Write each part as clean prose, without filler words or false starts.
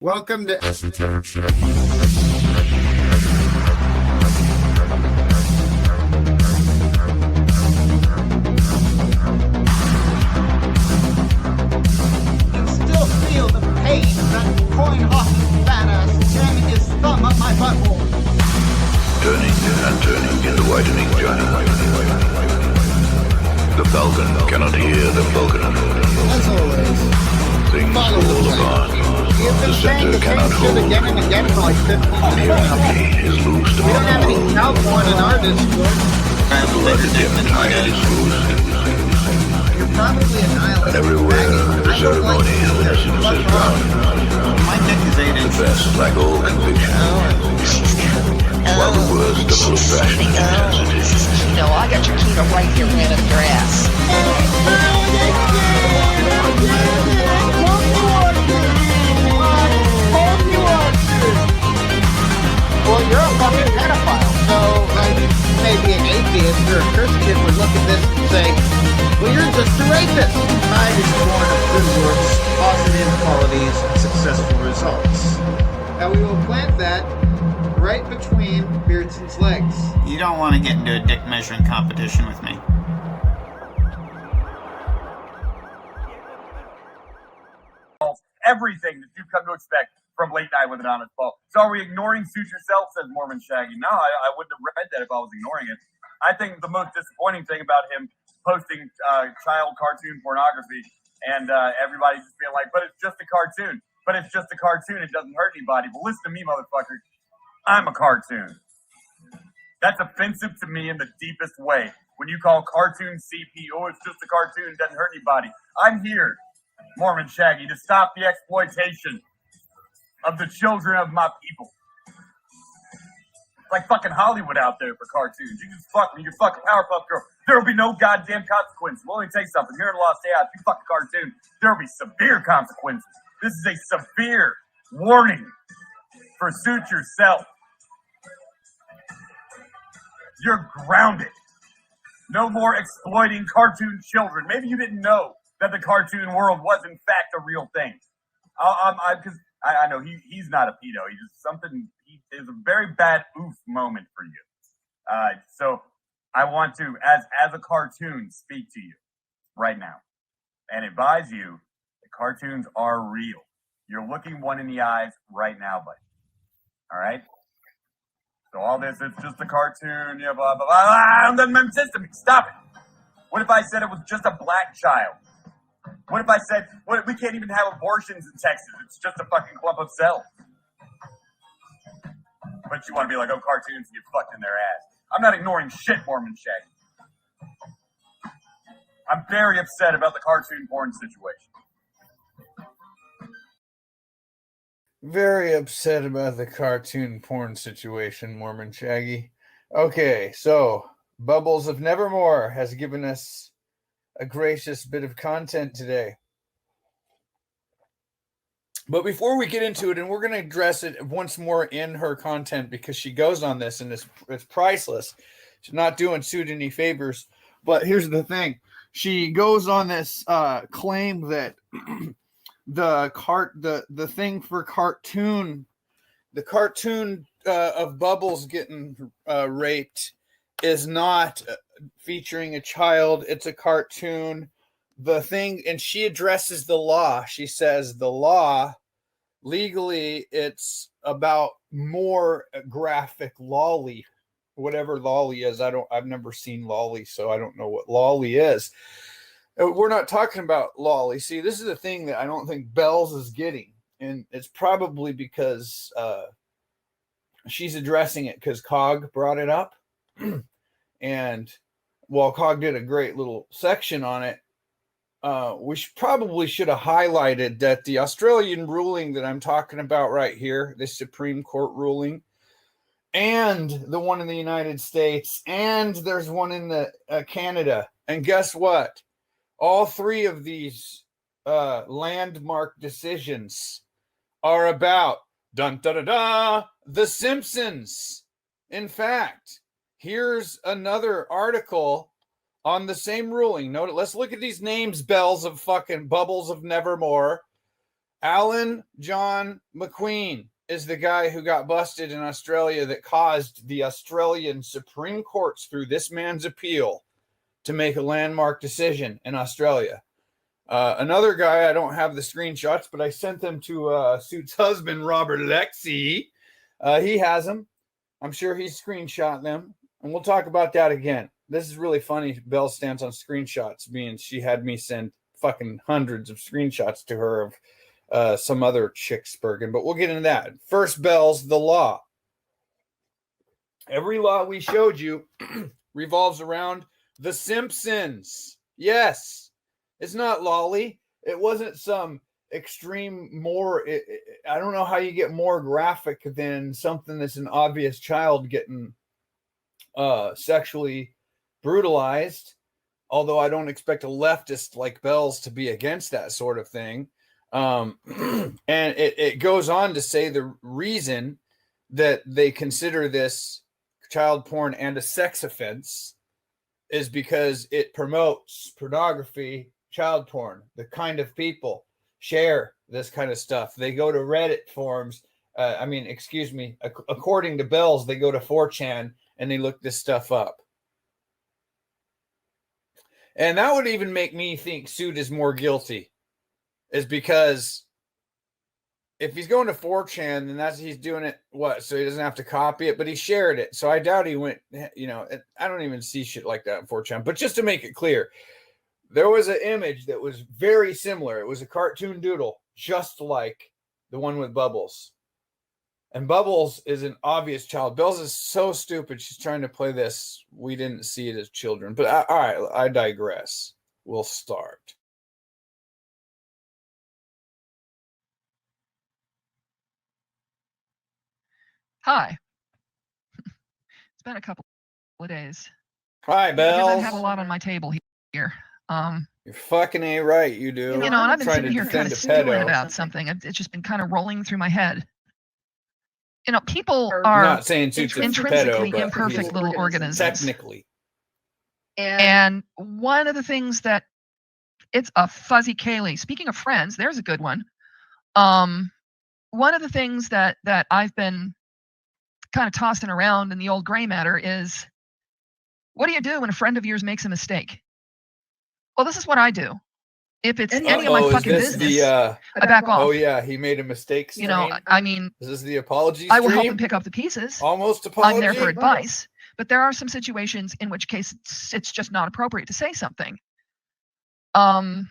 Welcome to Untitled Chapter. Can still feel the pain of that coin hockey badass jamming his thumb up my butthole. Turning and turning in the widening journey. The falcon cannot hear the falcon. As always, Things follow fall the plan. apart. You've The been saying center the cannot same shit hold. again and again for like 15 The minutes now. humanity is loosed We don't upon have the any world. cow porn in our Discord. Let the dim tide is loosed. You're probably a nihilist. And everywhere the ceremony of innocence is drowned. My dick is 8 The inches. best lack all conviction. While the worst are full of passion and intensity. No, I got your keto right here, man, up your ass. Well, you're a fucking pedophile. So, like, maybe an atheist or a Christian would look at this and say, well, you're just a rapist. Pride is born of good works, positive qualities, and successful results. Now we will plant that right between Beardson's legs. You don't want to get into a dick measuring competition with me. Everything that you've come to expect from Late Night with Adonis Paul. So are we ignoring Suit Yourself, says Mormon Shaggy? No, I wouldn't have read that if I was ignoring it. I think the most disappointing thing about him posting child cartoon pornography and everybody just being like, but it's just a cartoon. But it's just a cartoon. It doesn't hurt anybody. Well, listen to me, motherfucker. I'm a cartoon. That's offensive to me in the deepest way. When you call cartoon CP, oh, it's just a cartoon. It doesn't hurt anybody. I'm here, Mormon Shaggy, to stop the exploitation of the children of my people. It's like fucking Hollywood out there for cartoons. You just fuck me, you fucking Powerpuff Girl. There will be no goddamn consequences. Well, let me tell you something. Here in Los Angeles, you fuck a cartoon, there will be severe consequences. This is a severe warning for Suit Yourself. You're grounded. No more exploiting cartoon children. Maybe you didn't know that the cartoon world was in fact a real thing. Because I know he's not a pedo. He's just something. He is a very bad oof moment for you. So I want to, as a cartoon, speak to you right now and advise you that cartoons are real. You're looking one in the eyes right now, buddy. All right. So all this, it's just a cartoon. Yeah, blah blah blah. And then stop it. What if I said it was just a black child? What if I said, we can't even have abortions in Texas? It's just a fucking clump of cells. But you want to be like, oh, cartoons get fucked in their ass. I'm not ignoring shit, Mormon Shaggy. I'm very upset about the cartoon porn situation. Very upset about the cartoon porn situation, Mormon Shaggy. Okay, so Bubbles of Nevermore has given us a gracious bit of content today. But before we get into it, and we're going to address it once more in her content because she goes on this and it's priceless. She's not doing Suit any favors. But here's the thing. She goes on this claim that the thing for cartoon, the cartoon of Bubbles getting raped is not featuring a child. It's a cartoon. The thing, and she addresses the law. She says the law, legally, it's about more graphic lolly, whatever lolly is. I've never seen lolly, so I don't know what lolly is. We're not talking about lolly. See, this is the thing that I don't think Bells is getting. And it's probably because she's addressing it because Cog brought it up. And while Cog did a great little section on it, we probably should have highlighted that the Australian ruling that I'm talking about right here, the Supreme Court ruling, and the one in the United States, and there's one in the Canada. And guess what? All three of these landmark decisions are about The Simpsons. In fact, here's another article on the same ruling. Note it. Let's look at these names, bells of fucking Bubbles of Nevermore. Alan John McQueen is the guy who got busted in Australia that caused the Australian Supreme Courts, through this man's appeal, to make a landmark decision in Australia. Another guy, I don't have the screenshots, but I sent them to Suit's husband, Robert Lexi. He has them. I'm sure he's screenshot them, and we'll talk about that again. This is really funny. Belle stands on screenshots, being she had me send fucking hundreds of screenshots to her of some other chick spurging, but we'll get into that. First, Belle's the law. Every law we showed you revolves around The Simpsons. Yes, it's not lolly. It wasn't some extreme I don't know how you get more graphic than something that's an obvious child getting sexually brutalized, although I don't expect a leftist like Belle's to be against that sort of thing. And it goes on to say the reason that they consider this child porn and a sex offense is because it promotes pornography, child porn. The kind of people share this kind of stuff. They go to Reddit forums. According to Belle's, they go to 4chan and they look this stuff up. And that would even make me think Suit is more guilty, is because if he's going to 4chan, then he's doing it, so he doesn't have to copy it, but he shared it. So I doubt he went, I don't even see shit like that in 4chan. But just to make it clear, there was an image that was very similar. It was a cartoon doodle, just like the one with Bubbles. And Bubbles is an obvious child. Belle's is so stupid. She's trying to play this. We didn't see it as children. But all right, I digress. We'll start. Hi. It's been a couple of days. Hi, Belle. Because I have a lot on my table here. You're fucking A right, you do. And I've been sitting here kind of stewing about something. It's just been kind of rolling through my head. People are not saying intrinsically pedo, imperfect little organisms. Technically. And one of the things that it's a fuzzy Kaylee. Speaking of friends, there's a good one. One of the things that I've been kind of tossing around in the old gray matter is, what do you do when a friend of yours makes a mistake? Well, this is what I do. If it's any of my fucking business, I back off. Oh yeah, he made a mistake. Stream. Is this the apology stream? I will help him pick up the pieces. Almost apology. I'm there for advice, but there are some situations in which case it's just not appropriate to say something. And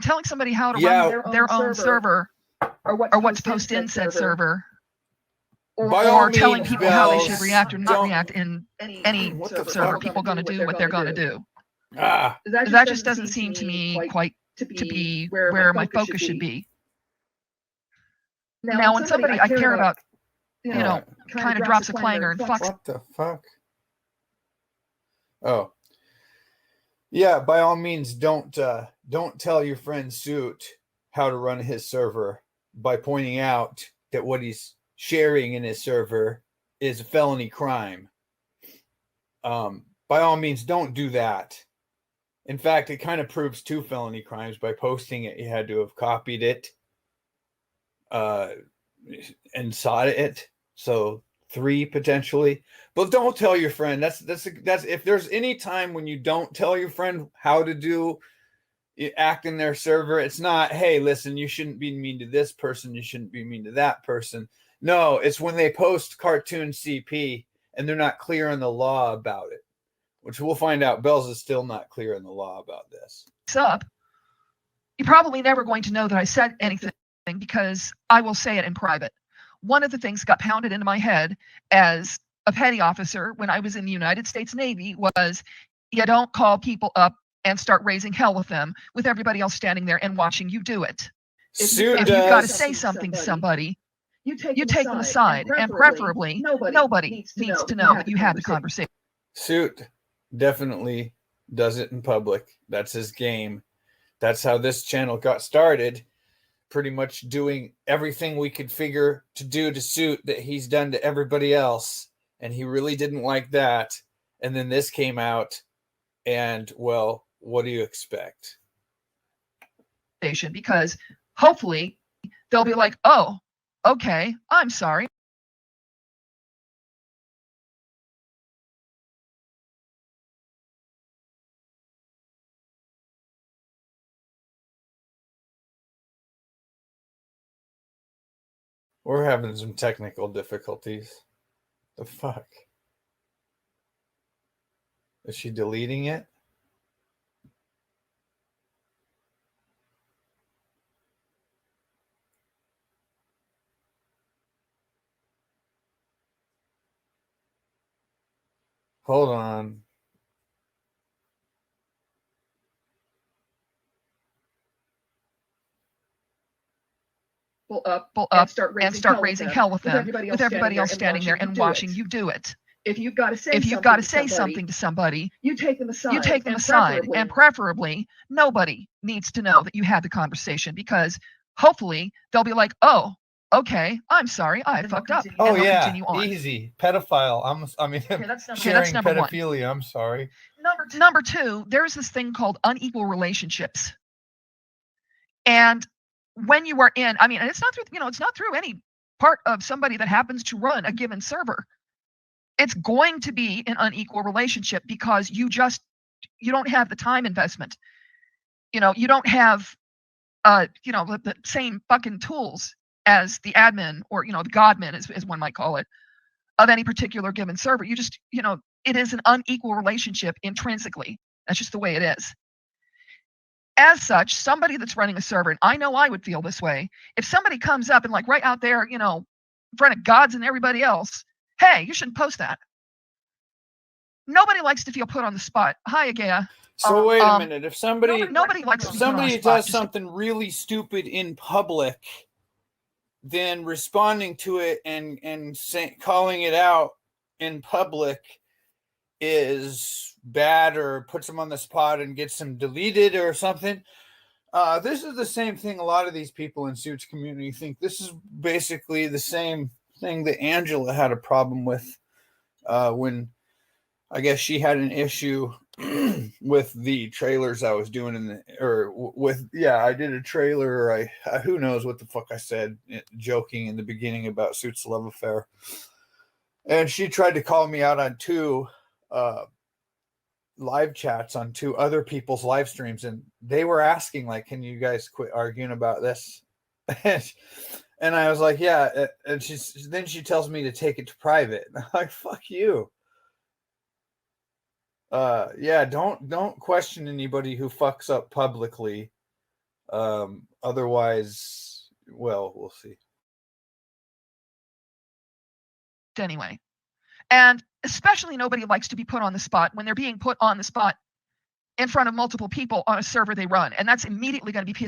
telling somebody how to run their own server or what to post in said server, or telling people how they should react or not react in any server, people going to do what they're going to do. That just doesn't seem to me quite to be where my focus should be. Now, when somebody I care about, kind of drops a clanger and fucks. What the fuck? Oh, yeah. By all means, don't tell your friend Suit how to run his server by pointing out that what he's sharing in his server is a felony crime. By all means, don't do that. In fact, it kind of proves 2 felony crimes. By posting it, you had to have copied it and sought it. So 3 potentially. But don't tell your friend. That's if there's any time when you don't tell your friend how to act in their server, it's not, hey, listen, you shouldn't be mean to this person, you shouldn't be mean to that person. No, it's when they post cartoon CP and they're not clear on the law about it. Which we'll find out. Belle's is still not clear in the law about this. Up, you're probably never going to know that I said anything because I will say it in private. One of the things that got pounded into my head as a petty officer when I was in the United States Navy was, you don't call people up and start raising hell with them with everybody else standing there and watching you do it. If you've got to say something to somebody, you take them aside, and preferably nobody needs to know that you had the conversation. Suit definitely does it in public. That's his game. That's how this channel got started. Pretty much doing everything we could figure to do to Suit that he's done to everybody else. And he really didn't like that. And then this came out. And, well, what do you expect? Because hopefully they'll be like, oh, okay, I'm sorry. We're having some technical difficulties. The fuck? Is she deleting it? Hold on. Up and start raising hell with them, with everybody else standing there and watching you do it. If you've got to say something to somebody, you take them aside, and preferably nobody needs to know that you had the conversation, because hopefully they'll be like, oh, okay, I'm sorry, I fucked up. Oh and yeah, continue on. Easy. Pedophile. Sharing number one. pedophilia. I'm sorry. Number two, there's this thing called unequal relationships. And when you are in, and it's not through, it's not through any part of somebody that happens to run a given server. It's going to be an unequal relationship, because you don't have the time investment. You don't have, the same fucking tools as the admin, or, the godmin, as one might call it, of any particular given server. You just, it is an unequal relationship intrinsically. That's just the way it is. As such, somebody that's running a server, and I know I would feel this way, if somebody comes up and, like, right out there, in front of gods and everybody else, hey, you shouldn't post that. Nobody likes to feel put on the spot. Hi, Agaya. So wait a minute. If somebody likes to be put on the does spot. something really stupid in public, then responding to it and calling it out in public is bad, or puts them on the spot and gets them deleted or something. This is the same thing a lot of these people in Suits community think. This is basically the same thing that Angela had a problem with when I guess she had an issue with the trailers I was doing I did a trailer, or who knows what the fuck I said, joking in the beginning about Suits Love Affair. And she tried to call me out on 2 live chats on 2 other people's live streams, and they were asking, like, can you guys quit arguing about this? And I was like, yeah. And then she tells me to take it to private. I'm like, fuck you. Yeah, don't question anybody who fucks up publicly. Otherwise, well, we'll see. Anyway. And especially nobody likes to be put on the spot when they're being put on the spot in front of multiple people on a server they run. And that's immediately going to be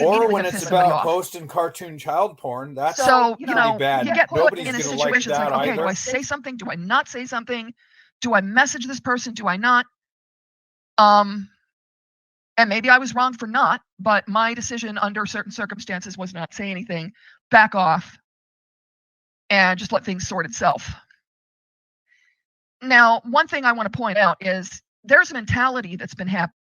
or when it's about posting cartoon child porn. That's so, bad. You get put Nobody's in a gonna situation like that like, okay, either. do I say something? Do I not say something? Do I message this person? Do I not? And maybe I was wrong for not, but my decision under certain circumstances was not say anything, back off, and just let things sort itself. Now, one thing I want to point out is there's a mentality that's been happening.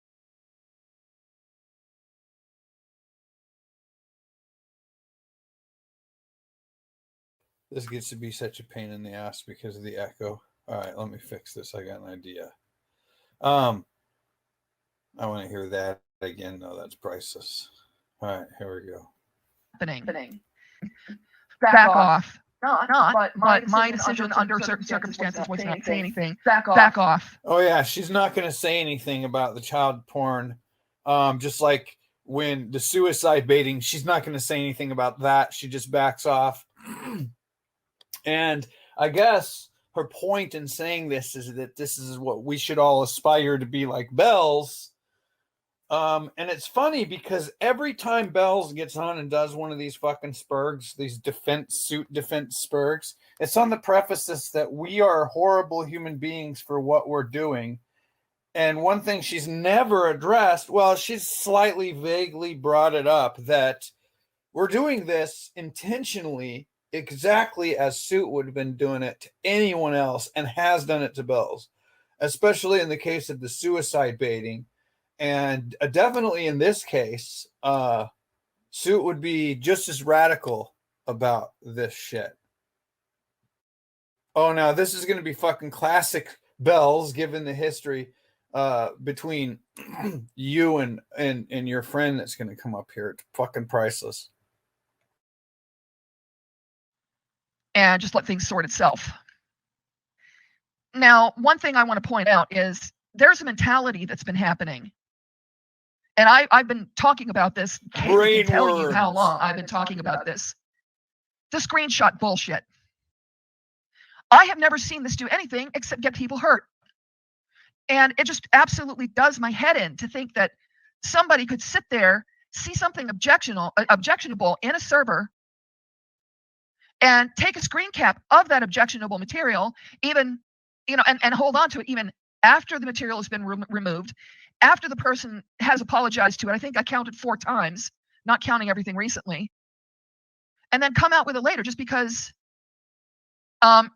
This gets to be such a pain in the ass because of the echo. All right, let me fix this. I got an idea. I want to hear that again. No, that's priceless. All right, here we go. Happening. Back off. But my decision under certain circumstances was not say anything. Back off. Oh yeah, she's not going to say anything about the child porn. Just like when the suicide baiting, she's not going to say anything about that. She just backs off. And I guess her point in saying this is that this is what we should all aspire to be like Bells. And it's funny because every time Bells gets on and does one of these fucking spurgs, these suit defense spurgs, it's on the prefaces that we are horrible human beings for what we're doing. And one thing she's never addressed, well, she's slightly vaguely brought it up, that we're doing this intentionally, exactly as Suit would have been doing it to anyone else and has done it to Bells, especially in the case of the suicide baiting. And definitely in this case, Suit would be just as radical about this shit. Oh, now this is going to be fucking classic bells, given the history between you and your friend that's going to come up here. It's fucking priceless. And just let things sort itself. Now, one thing I want to point out is there's a mentality that's been happening. And I've been talking about this. I can't tell you how long I've been talking about this. The screenshot bullshit. I have never seen this do anything except get people hurt. And it just absolutely does my head in to think that somebody could sit there, see something objectionable in a server, and take a screen cap of that objectionable material, even, and hold on to it even after the material has been removed, after the person has apologized to it. I think I counted 4 times, not counting everything recently, and then come out with it later just because. All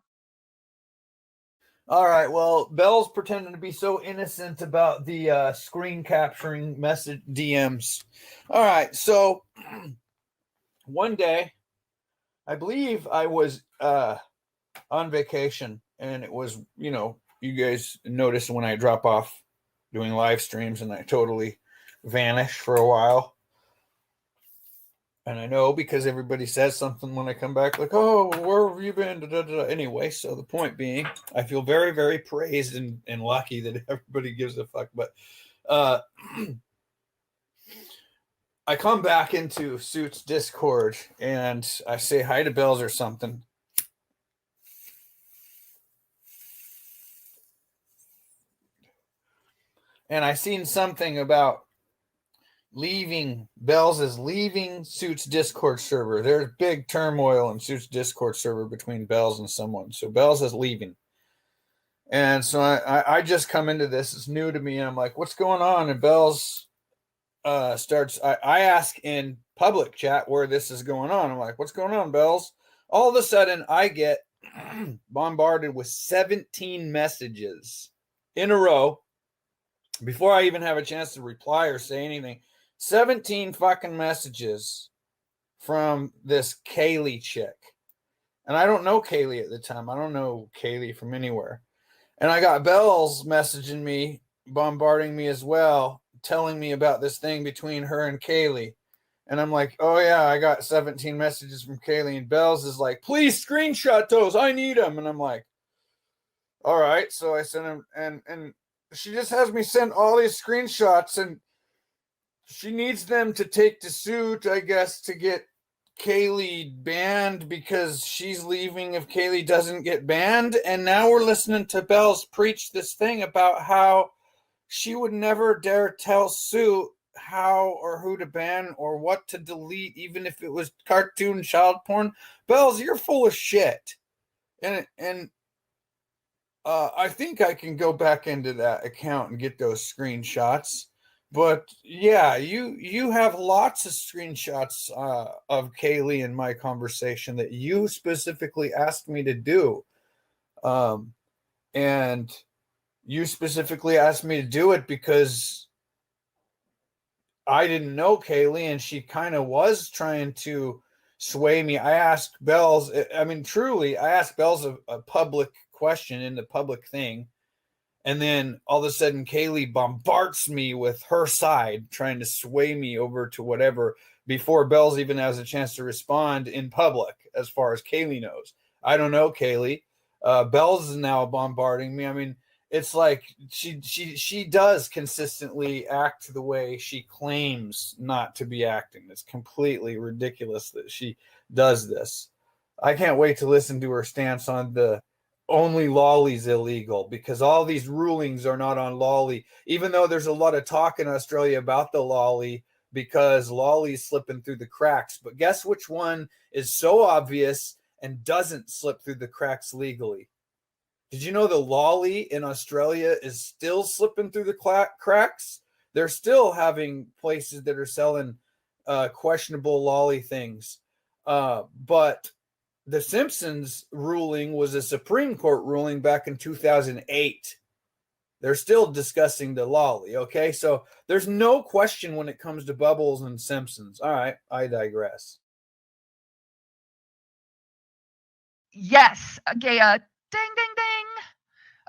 right, well, Bell's pretending to be so innocent about the screen capturing message DMs. All right, so one day, I believe I was on vacation, and it was, you guys noticed when I drop off doing live streams and I totally vanish for a while. And I know because everybody says something when I come back, like, oh, where have you been? Da, da, da. Anyway, so the point being, I feel very, very praised and lucky that everybody gives a fuck. But I come back into Suit's Discord and I say hi to Bells or something. And I seen something about Bells is leaving Suit's Discord server. There's big turmoil in Suit's Discord server between Bells and someone. So Bells is leaving. And so I just come into this. It's new to me. And I'm like, what's going on? And Bells starts, I ask in public chat where this is going on. I'm like, what's going on, Bells? All of a sudden, I get bombarded with 17 messages in a row before I even have a chance to reply or say anything. 17 fucking messages from this Kaylee chick. And I don't know Kaylee at the time. I don't know Kaylee from anywhere. And I got Bells messaging me, bombarding me as well, telling me about this thing between her and Kaylee. And I'm like, oh yeah, I got 17 messages from Kaylee. And Bells is like, please screenshot those. I need them. And I'm like, all right. So I sent him, and she just has me send all these screenshots, and she needs them to take to Suit, I guess, to get Kaylee banned because she's leaving if Kaylee doesn't get banned. And now we're listening to Bells preach this thing about how she would never dare tell Suit how or who to ban or what to delete, even if it was cartoon child porn. Bells, you're full of shit. And I think I can go back into that account and get those screenshots. But yeah, you have lots of screenshots of Kaylee in my conversation that you specifically asked me to do. And you specifically asked me to do it because I didn't know Kaylee, and she kind of was trying to sway me. I asked Bells, truly, I asked Bells a public question in the public thing. And then all of a sudden, Kaylee bombards me with her side, trying to sway me over to whatever before Bells even has a chance to respond in public, as far as Kaylee knows. I don't know Kaylee. Bells is now bombarding me. I mean, it's like she does consistently act the way she claims not to be acting. It's completely ridiculous that she does this. I can't wait to listen to her stance on the only lolly's illegal, because all these rulings are not on lolly, even though there's a lot of talk in Australia about the lolly because lolly's slipping through the cracks. But guess which one is so obvious and doesn't slip through the cracks legally? Did you know the lolly in Australia is still slipping through the cracks? They're still having places that are selling questionable lolly things. But the Simpsons ruling was a Supreme Court ruling back in 2008. They're still discussing the lolly. Okay, so there's no question when it comes to Bubbles and Simpsons. All right, I digress. Yes, Agaya, ding, ding, ding.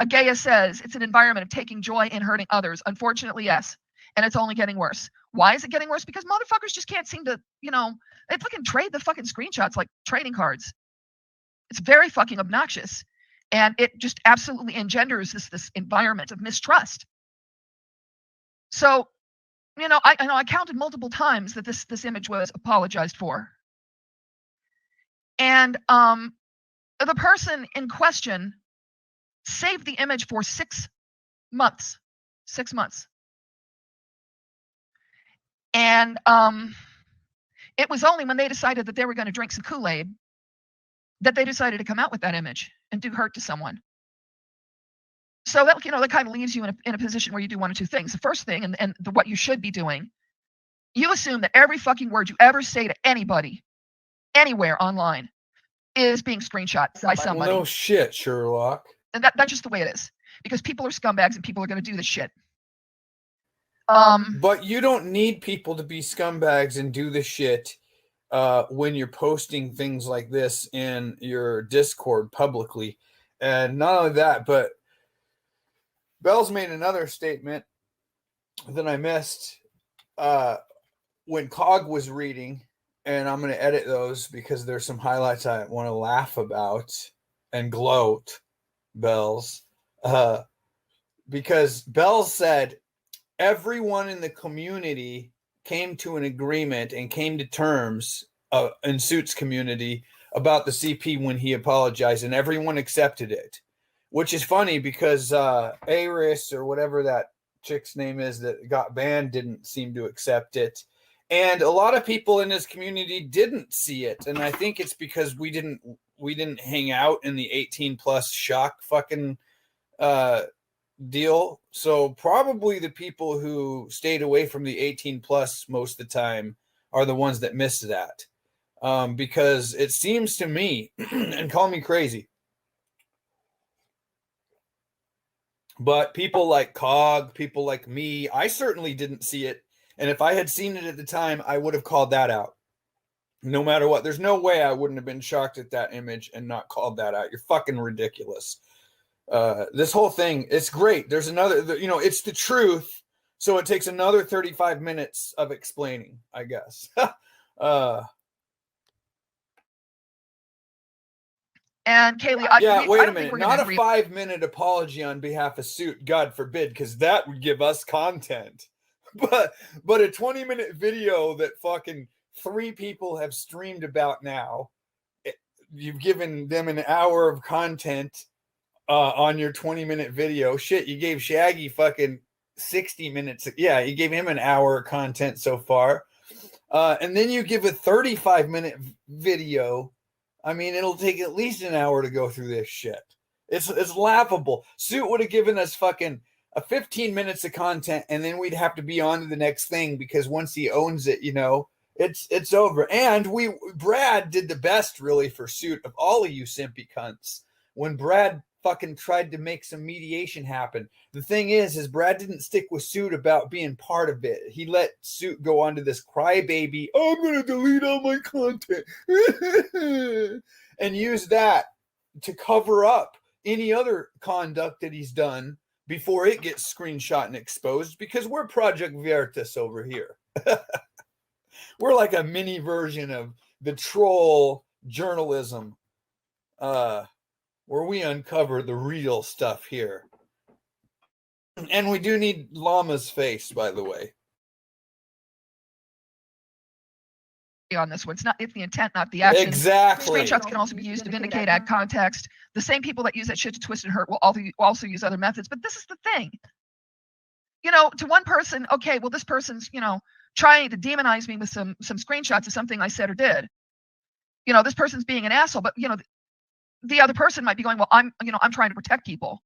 Agaya says it's an environment of taking joy in hurting others. Unfortunately, yes. And it's only getting worse. Why is it getting worse? Because motherfuckers just can't seem to, they fucking trade the fucking screenshots like trading cards. It's very fucking obnoxious. And it just absolutely engenders this environment of mistrust. So, I counted multiple times that this image was apologized for. And the person in question saved the image for 6 months. 6 months. And it was only when they decided that they were going to drink some Kool-Aid that they decided to come out with that image and do hurt to someone. So that kind of leaves you in a position where you do one of two things. The first thing, and what you should be doing, you assume that every fucking word you ever say to anybody, anywhere online, is being screenshot by somebody. Well, no shit, Sherlock. And that's just the way it is. Because people are scumbags and people are going to do this shit. But you don't need people to be scumbags and do the shit when you're posting things like this in your Discord publicly. And not only that, but Bell's made another statement that I missed when Cog was reading, and I'm going to edit those because there's some highlights I want to laugh about and gloat, Bells. Because Bells said, everyone in the community came to an agreement and came to terms in Suit's community about the CP when he apologized, and everyone accepted it, which is funny because Aris or whatever that chick's name is that got banned didn't seem to accept it. And a lot of people in this community didn't see it. And I think it's because we didn't hang out in the 18 plus shock fucking deal. So probably the people who stayed away from the 18 plus most of the time are the ones that missed that. Because it seems to me, and call me crazy, but people like Cog, people like me, I certainly didn't see it. And if I had seen it at the time, I would have called that out. No matter what. There's no way I wouldn't have been shocked at that image and not called that out. You're fucking ridiculous. This whole thing, it's great. There's another, it's the truth. So it takes another 35 minutes of explaining, I guess. And Kaylee, wait a minute. Not a 5-minute apology on behalf of Suit, God forbid, because that would give us content. But a 20-minute video that fucking 3 people have streamed about now, you've given them an hour of content on your 20-minute video. Shit, you gave Shaggy fucking 60 minutes. Yeah, you gave him an hour of content so far. And then you give a 35-minute video. I mean, it'll take at least an hour to go through this shit. It's laughable. Suit would have given us fucking 15 minutes of content, and then we'd have to be on to the next thing because once he owns it, it's over. And Brad did the best really for Suit of all of you simpy cunts. When Brad fucking tried to make some mediation happen. The thing is Brad didn't stick with Suit about being part of it. He let Suit go on to this crybaby, I'm going to delete all my content and use that to cover up any other conduct that he's done before it gets screenshot and exposed, because we're Project Veritas over here. We're like a mini version of the troll journalism, where we uncover the real stuff here. And we do need Llama's face, by the way. On this one, it's the intent, not the action. Exactly. Screenshots can also be used to vindicate, add context. The same people that use that shit to twist and hurt will also use other methods. But this is the thing. To one person, okay, well, this person's, trying to demonize me with some screenshots of something I said or did. This person's being an asshole, but the other person might be going, well, I'm trying to protect people.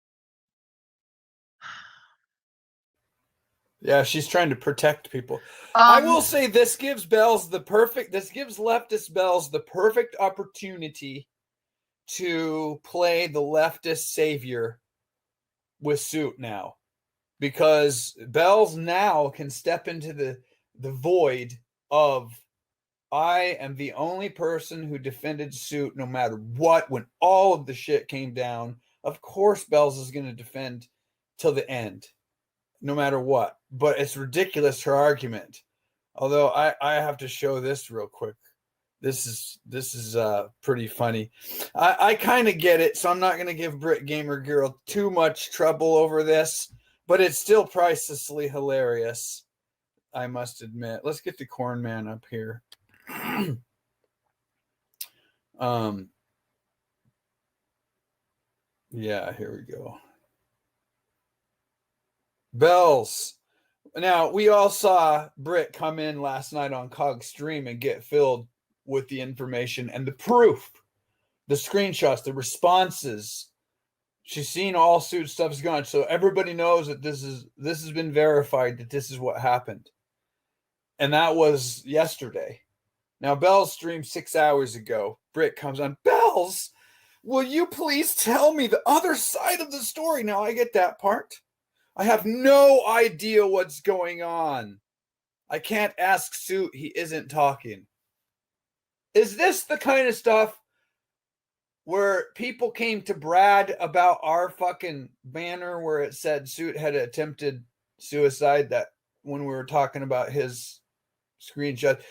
Yeah, she's trying to protect people. I will say this gives leftist Bells the perfect opportunity to play the leftist savior with Suit now. because Bells now can step into the void of, I am the only person who defended Suit no matter what. When all of the shit came down, of course Bells is going to defend till the end, no matter what. But it's ridiculous, her argument. Although I have to show this real quick. This is pretty funny. I kind of get it, so I'm not going to give Brit Gamer Girl too much trouble over this, but it's still pricelessly hilarious, I must admit. Let's get the Corn Man up here. Yeah, here we go. Bells. Now, we all saw Brit come in last night on Cog's stream and get filled with the information and the proof, the screenshots, the responses. She's seen all Suit stuff's gone, so everybody knows that this has been verified, that this is what happened. And that was yesterday. Now, Bells streamed 6 hours ago. Brit comes on. Bells, will you please tell me the other side of the story? Now, I get that part. I have no idea what's going on. I can't ask Suit. He isn't talking. Is this the kind of stuff where people came to Brad about our fucking banner where it said Suit had attempted suicide, that when we were talking about his screenshot?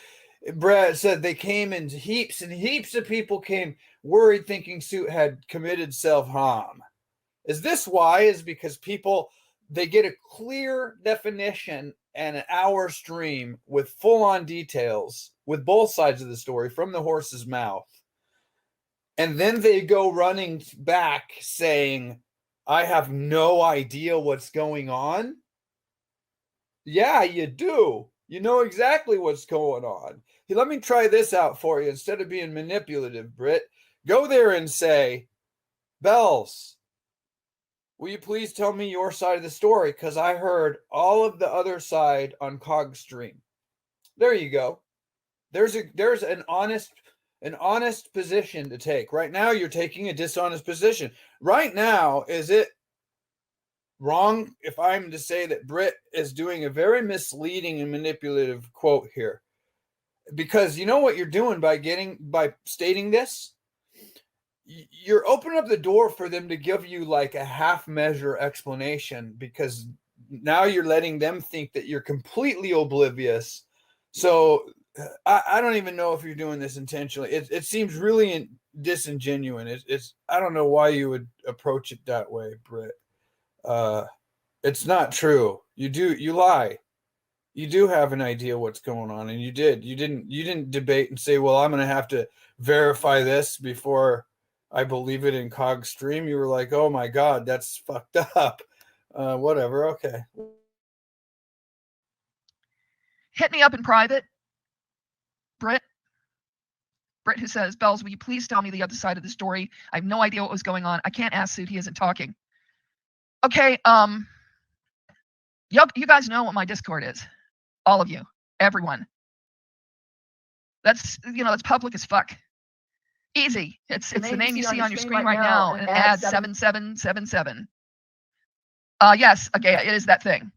Brad said they came in heaps and heaps of people came worried thinking Suit had committed self-harm. Is this why? Is because people, they get a clear definition and an hour stream with full-on details with both sides of the story from the horse's mouth. And then they go running back saying, I have no idea what's going on. Yeah, you do. You know exactly what's going on. Hey, let me try this out for you. Instead of being manipulative, Brit, go there and say, Bells, will you please tell me your side of the story? Because I heard all of the other side on Cog's stream. There you go. There's an honest position to take. Right now, you're taking a dishonest position. Right now, is it wrong if I'm to say that Brit is doing a very misleading and manipulative quote here? Because you know what you're doing by stating this? You're opening up the door for them to give you like a half measure explanation, because now you're letting them think that you're completely oblivious. So I don't even know if you're doing this intentionally. It seems really disingenuous. It's I don't know why you would approach it that way, Brit. It's not true. You lie. You do have an idea what's going on, and you didn't debate and say, well, I'm going to have to verify this before I believe it in Cog's stream. You were like, oh my God, that's fucked up. Whatever. Okay. Hit me up in private, Brit, who says, Bells, will you please tell me the other side of the story? I have no idea what was going on. I can't ask Suit. He isn't talking. Okay. You guys know what my Discord is. All of you, everyone. That's public as fuck. Easy. It's the name you see on your screen right now. And add 7777. Yes. Okay. It is that thing.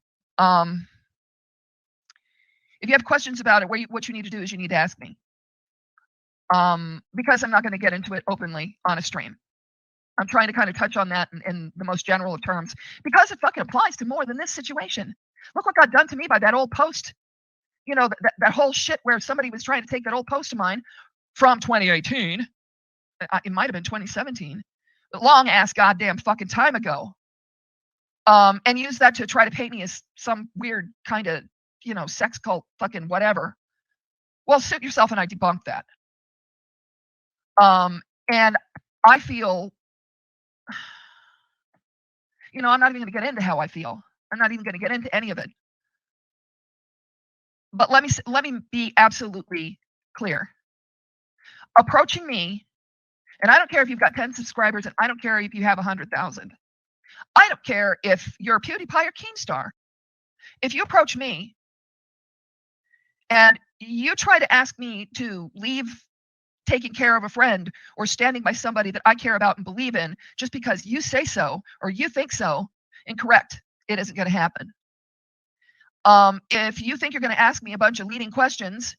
If you have questions about it, what you need to do is you need to ask me. Because I'm not going to get into it openly on a stream. I'm trying to kind of touch on that in the most general of terms, because it fucking applies to more than this situation. Look what got done to me by that old post. You know, that whole shit where somebody was trying to take that old post of mine from 2018. It might have been 2017. Long ass goddamn fucking time ago. And use that to try to paint me as some weird kind of, sex cult fucking whatever. Well, suit yourself, and I debunked that. And I feel, I'm not even going to get into how I feel. I'm not even going to get into any of it. But let me be absolutely clear. Approaching me, and I don't care if you've got 10 subscribers, and I don't care if you have 100,000. I don't care if you're PewDiePie or Keemstar. If you approach me and you try to ask me to leave taking care of a friend or standing by somebody that I care about and believe in just because you say so or you think so, incorrect. It isn't going to happen. If you think you're going to ask me a bunch of leading questions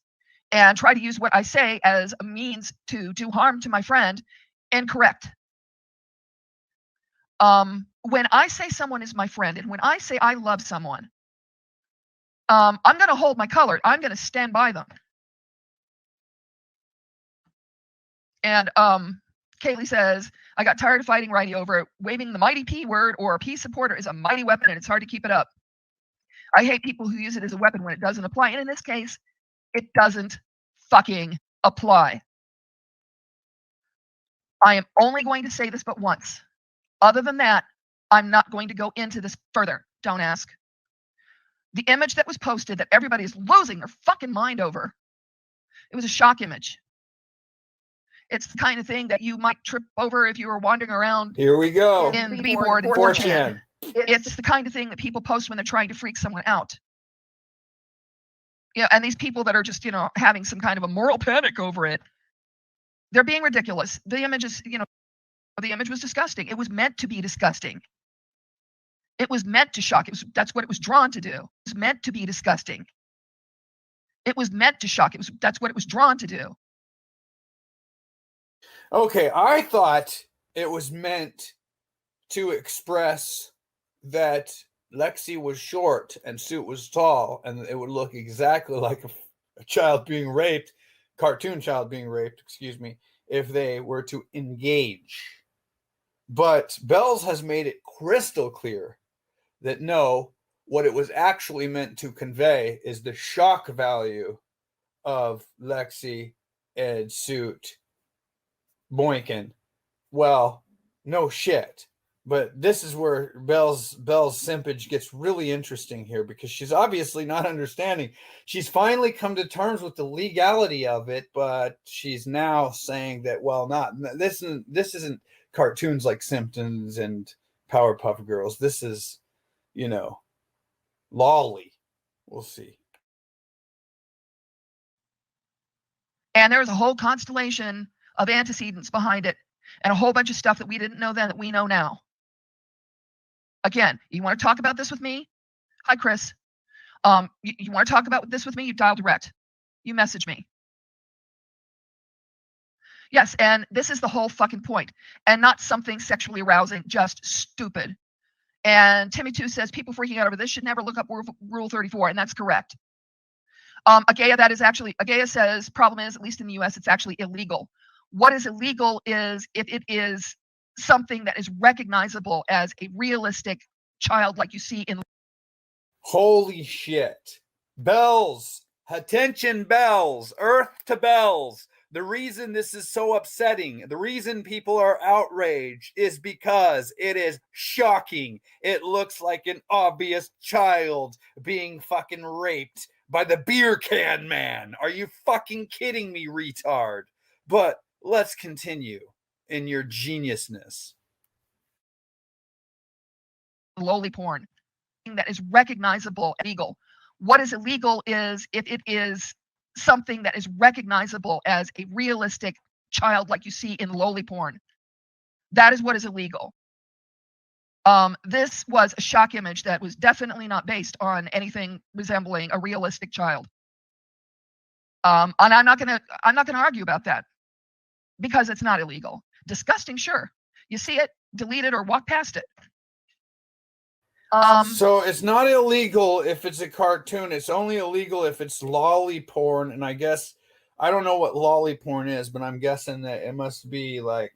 and try to use what I say as a means to do harm to my friend, incorrect. When I say someone is my friend, and when I say I love someone, I'm going to hold my color. I'm going to stand by them. And Kaylee says, I got tired of fighting Righty over it. Waving the mighty P word or a P supporter is a mighty weapon, and it's hard to keep it up. I hate people who use it as a weapon when it doesn't apply. And in this case, it doesn't fucking apply. I am only going to say this but once. Other than that, I'm not going to go into this further. Don't ask. The image that was posted that everybody is losing their fucking mind over, it was a shock image. It's the kind of thing that you might trip over if you were wandering around. Here we go. In B-board and 4chan. It's the kind of thing that people post when they're trying to freak someone out. Yeah, and these people that are just, having some kind of a moral panic over it, they're being ridiculous. The image is, the image was disgusting. It was meant to be disgusting. It was meant to shock. That's what it was drawn to do. It was meant to be disgusting. It was meant to shock. That's what it was drawn to do. Okay, I thought it was meant to express that Lexi was short and Suit was tall, and it would look exactly like a child being raped, cartoon child being raped, excuse me, if they were to engage. But Bells has made it crystal clear that no, what it was actually meant to convey is the shock value of Lexi and Suit boinking. Well, no shit. But this is where Belle's simpage gets really interesting here, because she's obviously not understanding. She's finally come to terms with the legality of it, but she's now saying that, well, this isn't cartoons like Simpsons and Powerpuff Girls. This is, lolly. We'll see. And there was a whole constellation of antecedents behind it, and a whole bunch of stuff that we didn't know then that we know now. Again, you want to talk about this with me? Hi, Chris. You want to talk about this with me? You dial direct. You message me. Yes, and this is the whole fucking point. And not something sexually arousing, just stupid. And Timmy2 says people freaking out over this should never look up Rule 34, and that's correct. Agaya says problem is, at least in the US, it's actually illegal. What is illegal is if it is something that is recognizable as a realistic child like you see in. Holy shit. Bells. Attention, Bells. Earth to Bells. The reason this is so upsetting, the reason people are outraged is because it is shocking. It looks like an obvious child being fucking raped by the beer can man. Are you fucking kidding me, retard? But let's continue in your geniusness. Lowly porn that is recognizable and legal. What is illegal is if it is something that is recognizable as a realistic child like you see in lowly porn. That is what is illegal. This was a shock image that was definitely not based on anything resembling a realistic child. And I'm not gonna argue about that, because it's not illegal. Disgusting, sure. You see it, delete it, or walk past it. So it's not illegal if it's a cartoon. It's only illegal if it's lolly porn. And I guess, I don't know what lolly porn is, but I'm guessing that it must be like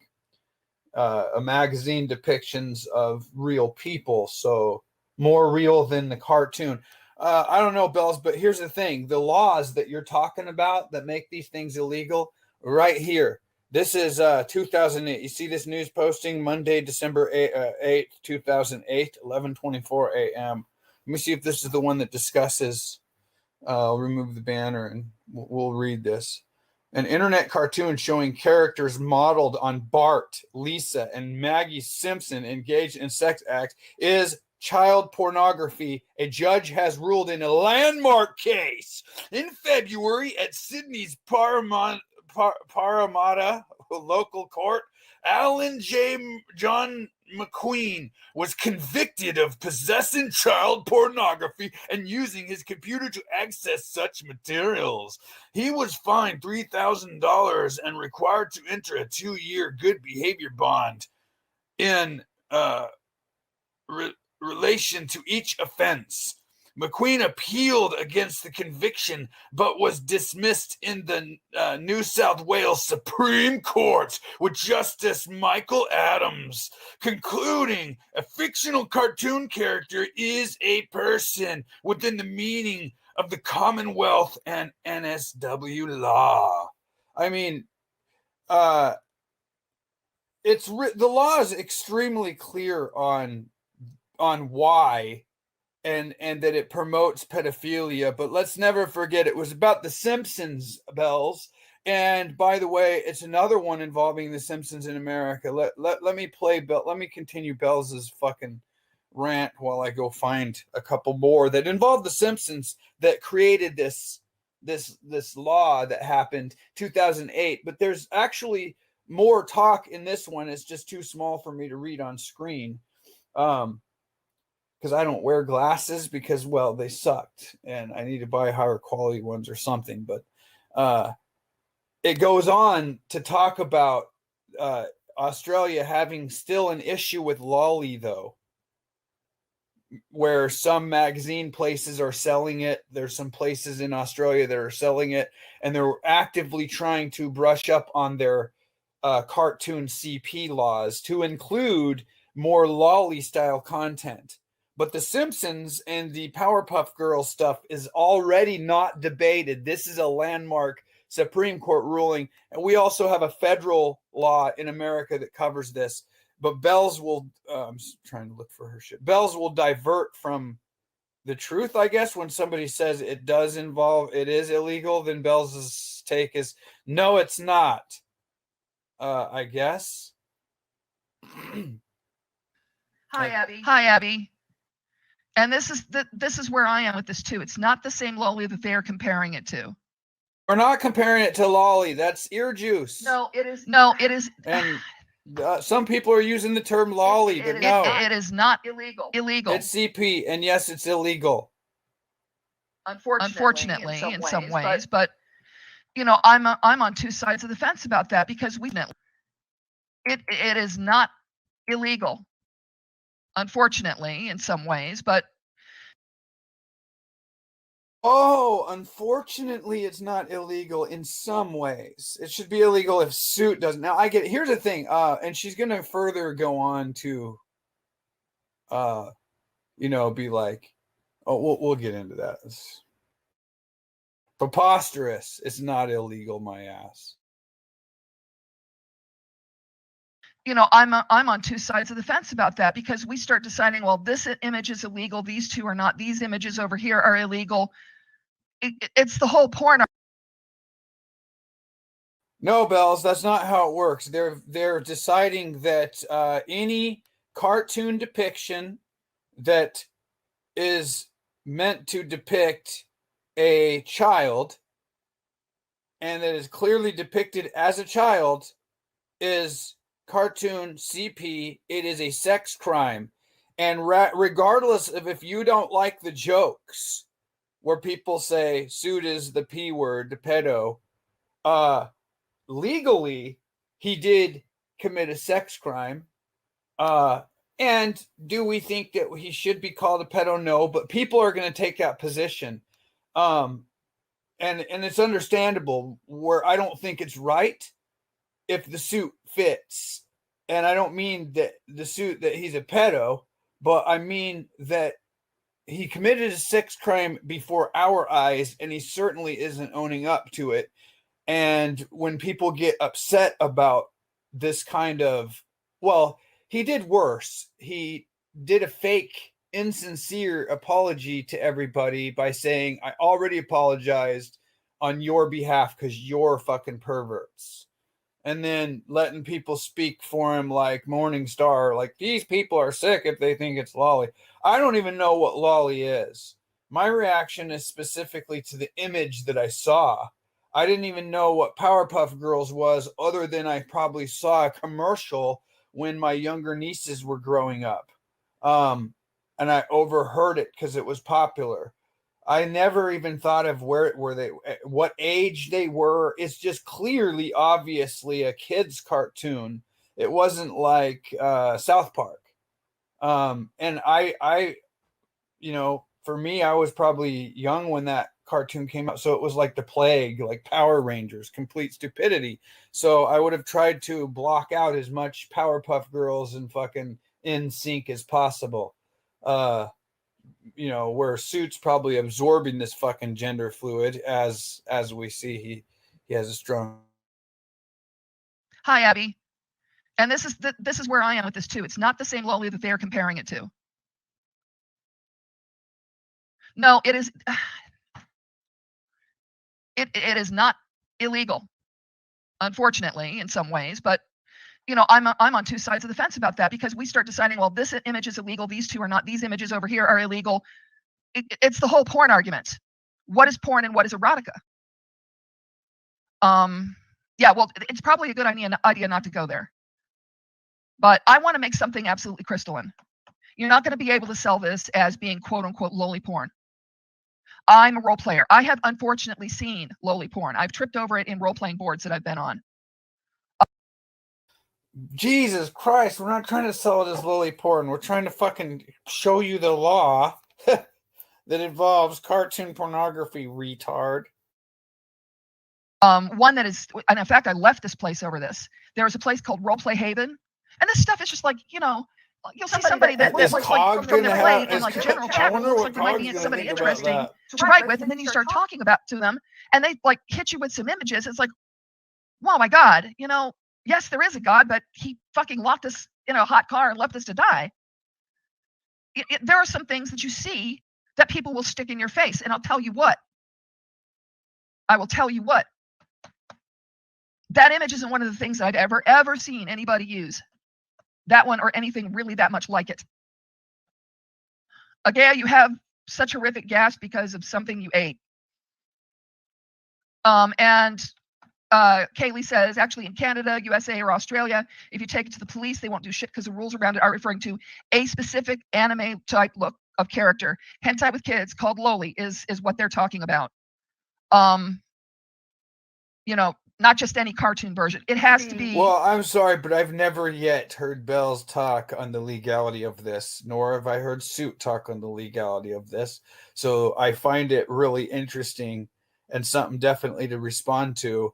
a magazine depictions of real people. So more real than the cartoon. I don't know, Bells, but here's the thing. The laws that you're talking about that make these things illegal, right here. This is 2008. You see this news posting Monday, December 8th, 2008, 11:24 a.m. Let me see if this is the one that discusses. I'll remove the banner and we'll read this. An internet cartoon showing characters modeled on Bart, Lisa, and Maggie Simpson engaged in sex acts is child pornography. A judge has ruled in a landmark case in February at Sydney's Parramatta local court, Alan John McQueen was convicted of possessing child pornography and using his computer to access such materials. He was fined $3,000 and required to enter a 2-year good behavior bond in relation to each offense. McQueen appealed against the conviction, but was dismissed in the New South Wales Supreme Court with Justice Michael Adams, concluding a fictional cartoon character is a person within the meaning of the Commonwealth and NSW law. I mean, the law is extremely clear on why and that it promotes pedophilia, but let's never forget it was about the Simpsons, Bells. And by the way, it's another one involving the Simpsons in America. Let me continue Bells's fucking rant while I go find a couple more that involve the Simpsons that created this law that happened 2008. But there's actually more talk in this one. It's just too small for me to read on screen. Because I don't wear glasses because, well, they sucked and I need to buy higher quality ones or something. But it goes on to talk about Australia having still an issue with lolly, though, where some magazine places are selling it. There's some places in Australia that are selling it, and they're actively trying to brush up on their cartoon CP laws to include more lolly style content. But the Simpsons and the Powerpuff Girls stuff is already not debated. This is a landmark Supreme Court ruling. And we also have a federal law in America that covers this. But Bells will, I'm trying to look for her shit. Bells will divert from the truth, I guess, when somebody says it is illegal. Then Bells' take is, no, it's not. I guess. Hi, Abby. And this is where I am with this too. It's not the same lolly that they're comparing it to. We're not comparing it to lolly. That's ear juice. No, it is. And some people are using the term lolly, but no, it is not illegal. It's CP, and yes, it's illegal. Unfortunately, in some ways, but you know, I'm on two sides of the fence about that because it is not illegal. Unfortunately, in some ways, but unfortunately, it's not illegal in some ways. It should be illegal if suit doesn't. Now, I get it. Here's the thing, and she's going to further go on to, be like, we'll get into that. It's preposterous. It's not illegal, my ass. You know, I'm on two sides of the fence about that because we start deciding, well, this image is illegal, these two are not, these images over here are illegal. It's the whole porn. No, Bells, that's not how it works. They're deciding that any cartoon depiction that is meant to depict a child and that is clearly depicted as a child is cartoon CP. It is a sex crime, and regardless of if you don't like the jokes where people say suit is the P word, the pedo, legally he did commit a sex crime. And do we think that he should be called a pedo? No, but people are going to take that position. And it's understandable, where I don't think it's right if the suit fits. And I don't mean that the suit that he's a pedo, but I mean that he committed a sex crime before our eyes, and he certainly isn't owning up to it. And when people get upset about this kind of, well, he did worse. He did a fake, insincere apology to everybody by saying, I already apologized on your behalf because you're fucking perverts. And then letting people speak for him like Morning Star, like these people are sick if they think it's lolly. I don't even know what lolly is. My reaction is specifically to the image that I saw. I didn't even know what Powerpuff Girls was, other than I probably saw a commercial when my younger nieces were growing up. And I overheard it because it was popular. I never even thought of what age they were. It's just clearly, obviously, a kid's cartoon. It wasn't like South Park. And I, for me, I was probably young when that cartoon came out, so it was like the plague, like Power Rangers, complete stupidity. So I would have tried to block out as much Powerpuff Girls and fucking NSYNC as possible. Where Suit's probably absorbing this fucking gender fluid, as we see he has a strong. Hi, Abby. And this is where I am with this too. It's not the same loli that they're comparing it to. No, it is. It is not illegal, unfortunately, in some ways. But I'm on two sides of the fence about that, because we start deciding, well, this image is illegal, these two are not, these images over here are illegal. It's the whole porn argument. What is porn and what is erotica? Yeah, well, it's probably a good idea not to go there. But I want to make something absolutely crystalline. You're not going to be able to sell this as being quote unquote loli porn. I'm a role player. I have unfortunately seen loli porn. I've tripped over it in role-playing boards that I've been on. Jesus Christ, we're not trying to sell it as loli porn. We're trying to fucking show you the law that involves cartoon pornography, retard. One that is, and in fact, I left this place over this. There was a place called Roleplay Haven, and this stuff is just like, you'll see somebody that looks like from their plate in like a general chat room, looks like they might be somebody interesting to write with, and then you start talking to them, and they like hit you with some images. It's like, wow, my God, yes, there is a God, but he fucking locked us in a hot car and left us to die. There are some things that you see that people will stick in your face, and I'll tell you what. I will tell you what. That image isn't one of the things that I've ever seen anybody use. That one or anything really that much like it. Again, you have such horrific gas because of something you ate. And Kaylee says, actually in Canada, USA, or Australia, if you take it to the police, they won't do shit because the rules around it are referring to a specific anime type look of character. Hentai with kids called loli is what they're talking about. Not just any cartoon version. It has to be. Well, I'm sorry, but I've never yet heard Bells talk on the legality of this, nor have I heard Suit talk on the legality of this. So I find it really interesting and something definitely to respond to.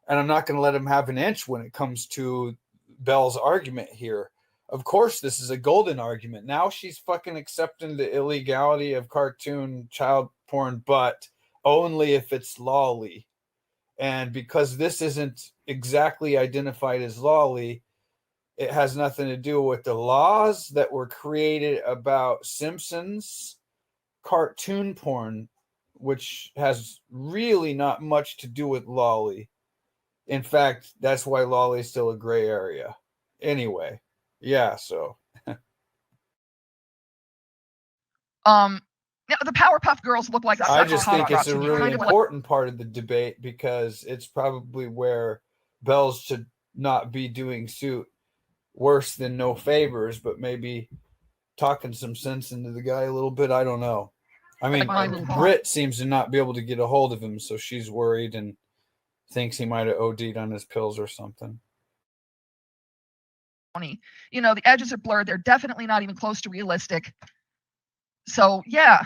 And I'm not going to let him have an inch when it comes to Belle's argument here. Of course, this is a golden argument. Now she's fucking accepting the illegality of cartoon child porn, but only if it's loli. And because this isn't exactly identified as loli, it has nothing to do with the laws that were created about Simpsons cartoon porn, which has really not much to do with loli. In fact, that's why loli is still a gray area. Anyway, yeah, so. The Powerpuff Girls look like. I just think it's a really important part of the debate, because it's probably where Bells should not be doing Suit worse than no favors, but maybe talking some sense into the guy a little bit. I don't know. I mean, Britt seems to not be able to get a hold of him, so she's worried and thinks he might have OD'd on his pills or something. The edges are blurred. They're definitely not even close to realistic. So yeah.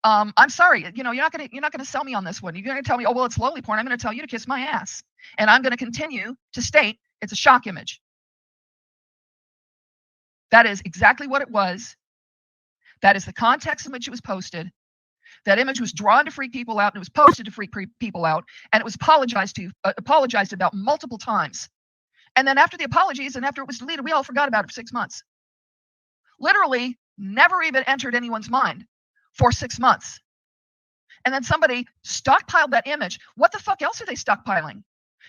I'm sorry, you're not gonna sell me on this one. You're gonna tell me, oh well, it's loli porn. I'm gonna tell you to kiss my ass, and I'm gonna continue to state it's a shock image. That is exactly what it was. That is the context in which it was posted. That image was drawn to freak people out, and it was posted to freak people out, and it was apologized about multiple times. And then after the apologies and after it was deleted, we all forgot about it for 6 months. Literally never even entered anyone's mind for 6 months. And then somebody stockpiled that image. What the fuck else are they stockpiling?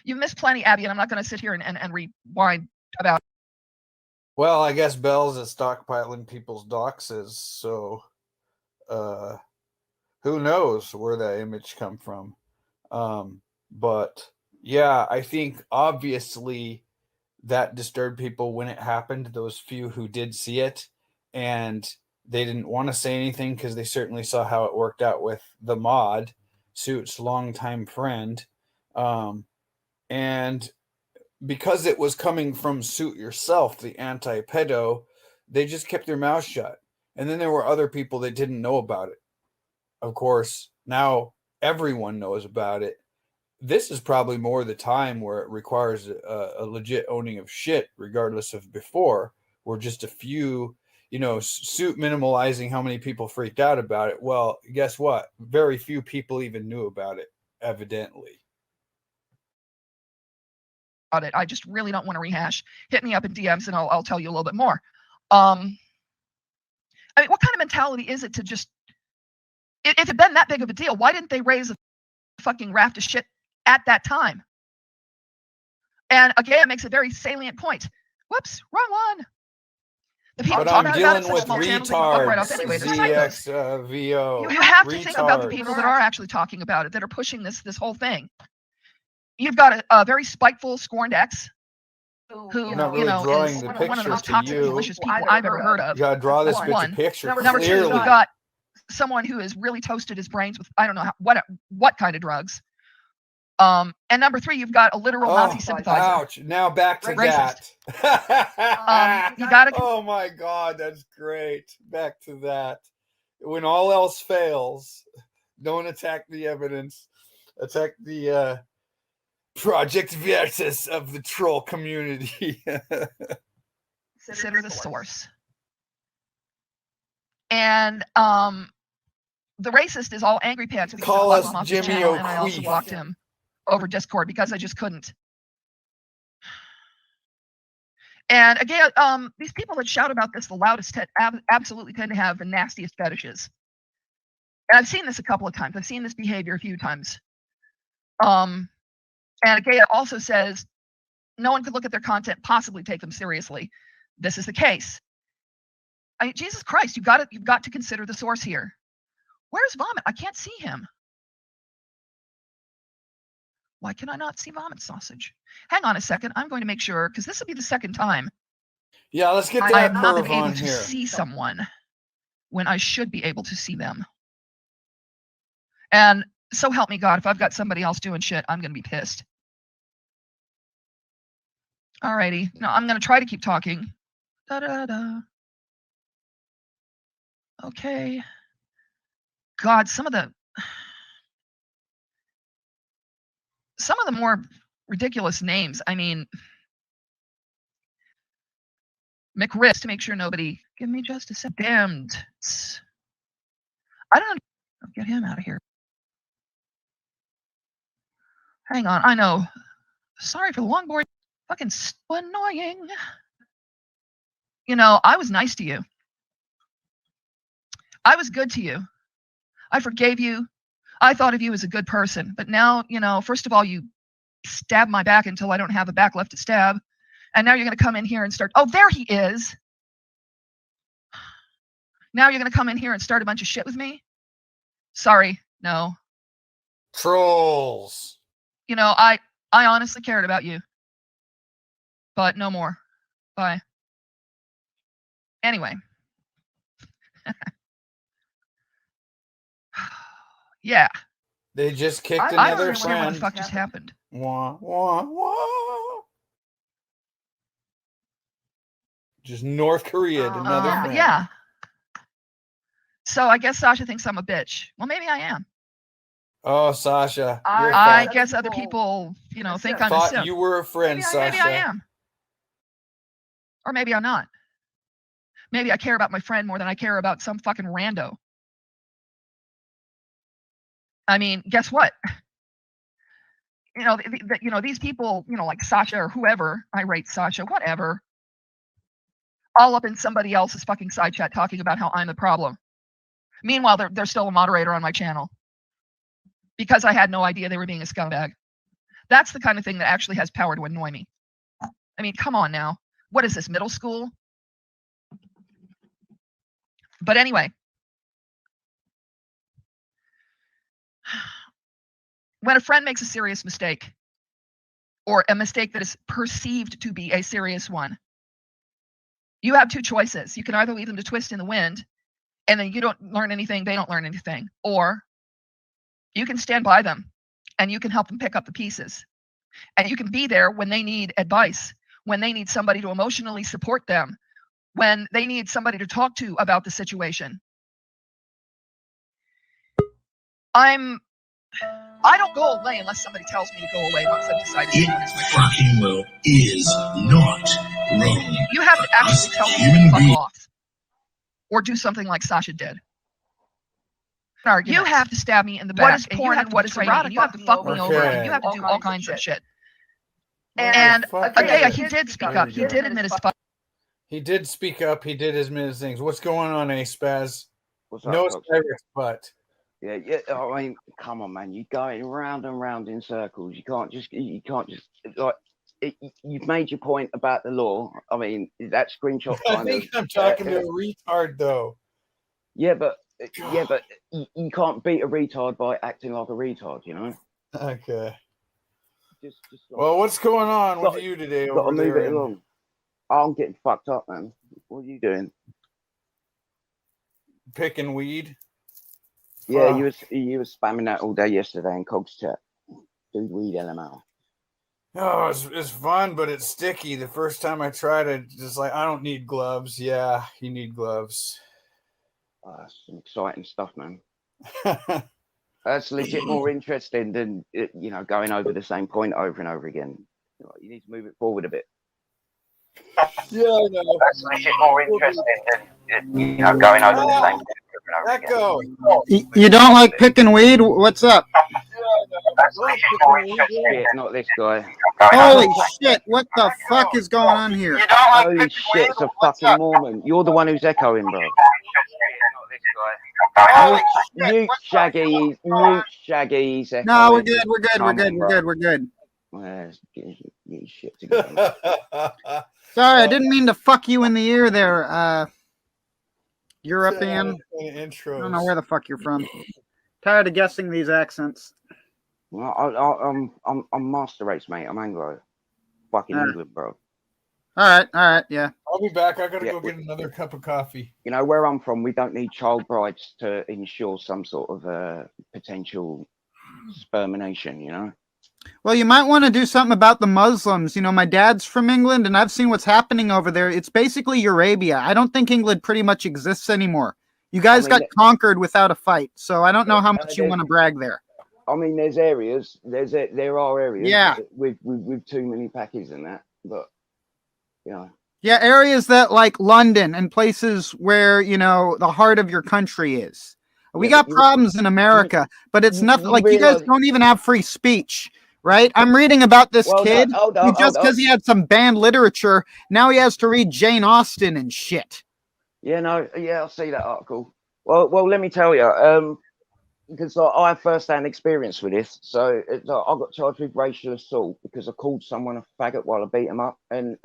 You've missed plenty, Abby, and I'm not going to sit here and rewind about it. Well, I guess Bells is stockpiling people's doxes, so who knows where that image come from? But yeah, I think obviously that disturbed people when it happened, those few who did see it, and they didn't want to say anything because they certainly saw how it worked out with the mod, Suit's longtime friend. And because it was coming from Suit yourself, the anti-pedo, they just kept their mouth shut. And then there were other people that didn't know about it. Of course, now everyone knows about it. This is probably more the time where it requires a legit owning of shit, regardless of before, where just a few, Suit minimalizing how many people freaked out about it. Well, guess what? Very few people even knew about it, evidently. It. I just really don't want to rehash. Hit me up in DMs and I'll tell you a little bit more. I mean, what kind of mentality is it to just, if it had been that big of a deal, why didn't they raise a fucking raft of shit at that time? And again, it makes a very salient point. Whoops, wrong one. The people But I'm talking about it, dealing with small channels, they can fuck right off retards, anyway. They're psychos. ZXVO. You have to think about the people that are actually talking about it, that are pushing this whole thing. You've got a very spiteful, scorned ex who, Not really drawing is the one of the picture most to toxic, you. malicious people I've ever heard of. You gotta draw this That's one. picture Number two, clearly. you've got someone who has really toasted his brains with I don't know what kind of drugs. And number three, you've got a literal Nazi sympathizer. Ouch! Now back to Racist. that. You gotta. Oh my God, that's great. Back to that. When all else fails, don't attack the evidence. Attack the Project Versus of the troll community. Consider the source. And the racist is all angry pants because Call I us blocked him off his Jimmy channel, and I also O'Queef. blocked him over Discord because I just couldn't. And again, these people that shout about this the loudest absolutely tend to have the nastiest fetishes. And I've seen this a couple of times. I've seen this behavior a few times. And again, it also says no one could look at their content, possibly take them seriously. This is the case. I mean, Jesus Christ, you've got to consider the source here. Where's Vomit? I can't see him. Why can I not see Vomit Sausage? Hang on a second. I'm going to make sure, because this will be the second time. Yeah, let's get I that have not curve been able on to here. see someone when I should be able to see them. And so help me God, if I've got somebody else doing shit, I'm going to be pissed. Alrighty. No, I'm going to try to keep talking. Da-da-da. Okay. God, some of the more ridiculous names. I mean, McRist, to make sure nobody, give me just a second. Damned. I don't know. I'll get him out of here. Hang on. I know. Sorry for the longboard. Fucking so annoying. You know, I was nice to you. I was good to you. I forgave you. I thought of you as a good person. But now, you know, first of all, you stab my back until I don't have a back left to stab. And now you're going to come in here and start. Oh, there he is. Now you're going to come in here and start a bunch of shit with me? Sorry. No. Trolls. You know, I honestly cared about you. But no more. Bye. Anyway. Yeah. They just kicked I don't another understand what friend. the fuck just happened. Wah, wah, wah. Just North Korea, another friend. Yeah. So I guess Sasha thinks I'm a bitch. Well, maybe I am. Oh, Sasha. You're I fat. guess other people, you know, think I'm a Thought simp. you were a friend, Sasha. Maybe I am. Or maybe I'm not. Maybe I care about my friend more than I care about some fucking rando. I mean, guess what? You know, these people, you know, like Sasha or whoever, Irate Sacha, whatever, all up in somebody else's fucking side chat talking about how I'm the problem. Meanwhile, they're still a moderator on my channel because I had no idea they were being a scumbag. That's the kind of thing that actually has power to annoy me. I mean, come on now. What is this, middle school? But anyway. when a friend makes a serious mistake, or a mistake that is perceived to be a serious one, you have two choices. You can either leave them to twist in the wind, and then you don't learn anything, they don't learn anything, or you can stand by them and you can help them pick up the pieces. And you can be there when they need advice, when they need somebody to emotionally support them, when they need somebody to talk to about the situation. I don't go away unless somebody tells me to go away once I've decided to do this. Fucking well is not wrong. You have to actually tell me to fuck off. Or do something like Sacha did. You have to stab me in the back. What is porn and what is erotic? You have to fuck me over. And you have to do all kinds of shit. And again, he did speak up. He did admit his fuck. He did speak up. He did admit his things. What's going on, ASpaz? No Cyrus, but. Yeah. I mean, come on, man. You're going round and round in circles. You can't just like. You've made your point about the law. I mean, that screenshot. I think I'm talking to a retard, though. Yeah, but you can't beat a retard by acting like a retard, you know. Okay. Just well, what's going on with you today? Gotta move it along. I'm getting fucked up, man. What are you doing? Picking weed. Yeah, you was spamming that all day yesterday in Cog's chat. Dude, weed LML. Oh, it's fun, but it's sticky. The first time I tried it, just like, I don't need gloves. Yeah, you need gloves. Some exciting stuff, man. That's legit more interesting than going over the same point over and over again. You need to move it forward a bit. Yeah, I know. That's legit more interesting than going over the same point over and over again. You don't like picking weed? What's up? Yeah, not this guy. Holy shit! What the fuck is going on here? Holy shit! It's a fucking Mormon. You're the one who's echoing, bro. Mute Shaggy. Mute Shaggy. No, we're good. We're good. We're good. We're good. We're good. Shit together. Sorry, I didn't mean to fuck you in the ear there, European. I don't know where the fuck you're from. Tired of guessing these accents. Well, I'm master race, mate. I'm Anglo. Fucking England, bro. All right, yeah. I'll be back. I gotta go get another cup of coffee. You know where I'm from, we don't need child brides to ensure some sort of potential spermination, you know? Well, you might want to do something about the Muslims. You know, my dad's from England, and I've seen what's happening over there. It's basically Arabia. I don't think England pretty much exists anymore. You guys got conquered without a fight, so I don't know how much you want to brag there. I mean, there's areas. There are areas. Yeah. With too many packies in that, but Yeah, areas that like London and places where the heart of your country is. We got problems in America, but it's nothing like you guys don't even have free speech, right? I'm reading about this kid who just because he had some banned literature, now he has to read Jane Austen and shit. I'll see that article. Well, let me tell you, because I have first-hand experience with this. So I got charged with racial assault because I called someone a faggot while I beat him up, and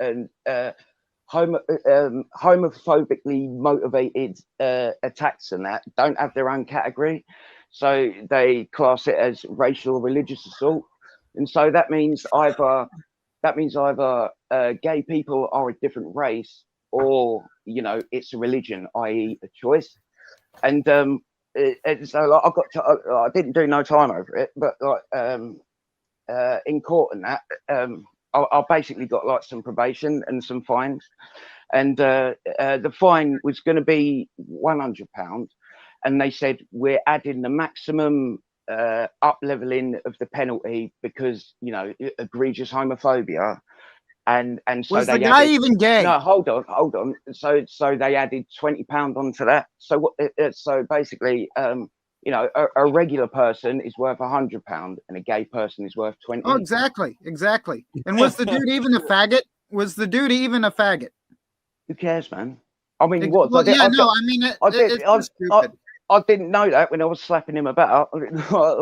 homophobically motivated attacks and that don't have their own category, so they class it as racial or religious assault, and so that means either gay people are a different race, or it's a religion, i.e. a choice. And so I didn't do no time over it, but in court and that, I basically got some probation and some fines, and the fine was going to be £100, and they said we're adding the maximum up leveling of the penalty because egregious homophobia, and so was the guy even gay? No, hold on. So they added £20 onto that. So what? So basically, a regular person is worth £100 and a gay person is worth 20. Oh, exactly. And was the dude even a faggot? Who cares, man? I mean, I didn't know that when I was slapping him about. I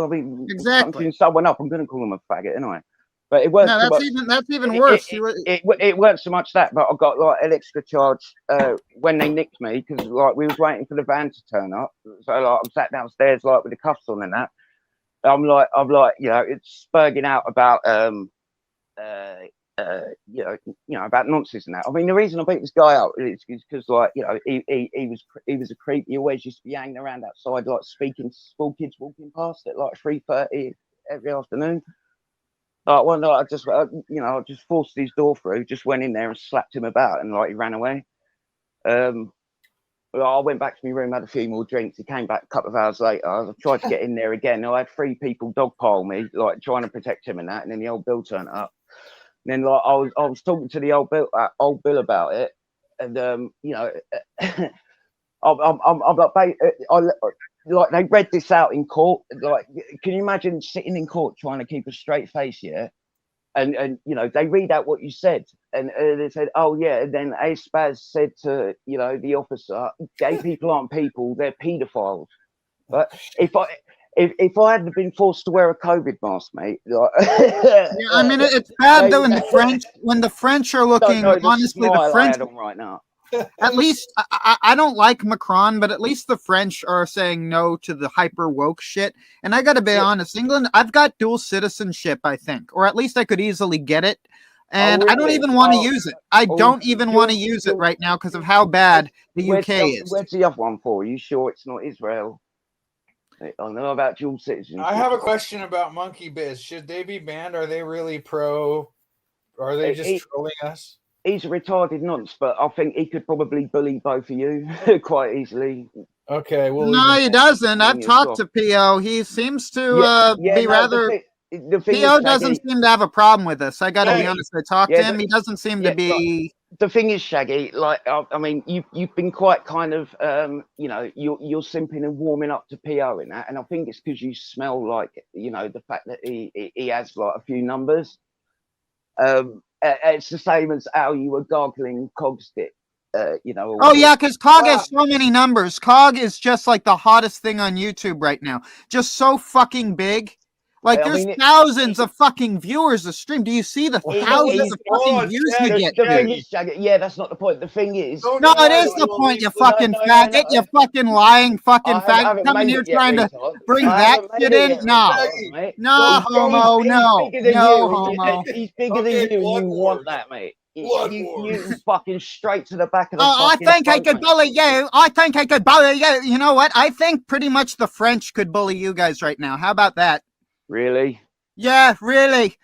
mean, exactly. Someone up, I'm going to call him a faggot, anyway. But it weren't. No, that's even worse. It weren't so much that, but I got an extra charge when they nicked me because we was waiting for the van to turn up. So I sat downstairs with the cuffs on and that, I'm like, you know, it's spurging out about you know, about nonsense and that. I mean, the reason I beat this guy up is because, like, you know, he was a creep. He always used to be hanging around outside, like speaking to school kids walking past at like 3:30 every afternoon. Like one night, I just, you know, I just forced his door through, just went in there and slapped him about, and like he ran away. I went back to my room, had a few more drinks. He came back a couple of hours later. I tried to get in there again. I had 3 people dogpile me, like trying to protect him and that. And then the old Bill turned up. And then like I was talking to the old Bill about it, and you know, I'm like they read this out in court. Like, can you imagine sitting in court trying to keep a straight face, yeah? And you know, they read out what you said, and they said, oh yeah, and then ASpaz said to, you know, the officer, gay people aren't people, they're paedophiles. But if I hadn't been forced to wear a COVID mask, mate, like, yeah, I mean, it's bad though when the French are looking, honestly, the French on right now. At least I don't like Macron, but at least the French are saying no to the hyper woke shit. And I got to be honest, England, I've got dual citizenship, I think, or at least I could easily get it. And I don't even want to use it. I don't even want to use it right now because of how bad the UK is. Where's the other one for? Are you sure it's not Israel? I don't know about dual citizenship. I have a question about Monkey Biz. Should they be banned? Are they really pro? Or are they just trolling us? He's a retarded nonce, but I think he could probably bully both of you quite easily. Okay, well, no, he doesn't. I've talked to PO. He seems to be rather. The PO doesn't seem to have a problem with us. I got to be honest. I talked to him. He doesn't seem to be. The thing is, Shaggy, like, I mean, you've been quite kind of, you know, you're simping and warming up to PO in that, and I think it's because you smell like, you know, the fact that he has like a few numbers. It's the same as how you were gargling Cog's dick, you know. Oh yeah, because Cog has so many numbers. Cog is just like the hottest thing on YouTube right now. Just so fucking big. Like, there's thousands of fucking viewers a stream. Do you see the thousands of fucking views we get? The thing is, yeah, that's not the point. The thing is, no, it is the point. You fucking faggot. You fucking lying fucking faggot. Coming here trying to bring that shit in. No, no, homo. No, no, homo. He's bigger than you. You want that, mate? You fucking straight to the back of the. Oh, I think I could bully you. I think I could bully you. You know what? I think pretty much the French could bully you guys right now. How about that? Really? Yeah, really.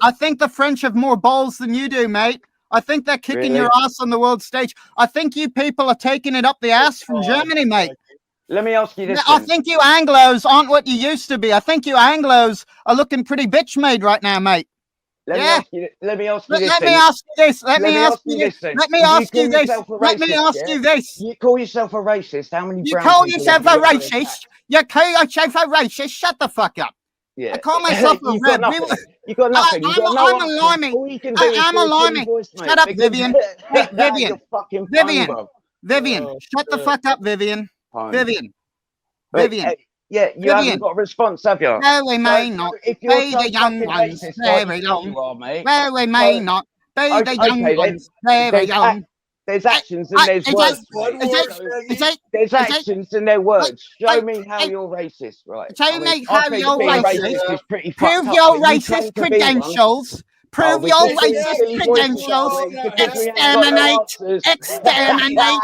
I think the French have more balls than you do, mate. I think they're kicking your ass on the world stage. I think you people are taking it up the ass from Germany, mate. Let me ask you this. I think you Anglos aren't what you used to be. I think you Anglos are looking pretty bitch made right now, mate. Let me ask you this. Let me ask you this. You call yourself a racist? How many? You call yourself a racist? You call yourself a racist? Shut the fuck up. Yeah. I call myself a red. You got nothing. I'm a limey. I'm a limey. Shut up, Vivian. Vivian. Shut the fuck up, Vivian. Vivian. Yeah, you haven't got a response, have you? No, we may not. Be the young ones very long. Well, we may not. Be the young ones very young. There's actions and there's words. There's actions and there's words. Show me how you're racist, right? Show me how you're racist. Prove your racist credentials. Prove your racist credentials. Exterminate. Exterminate.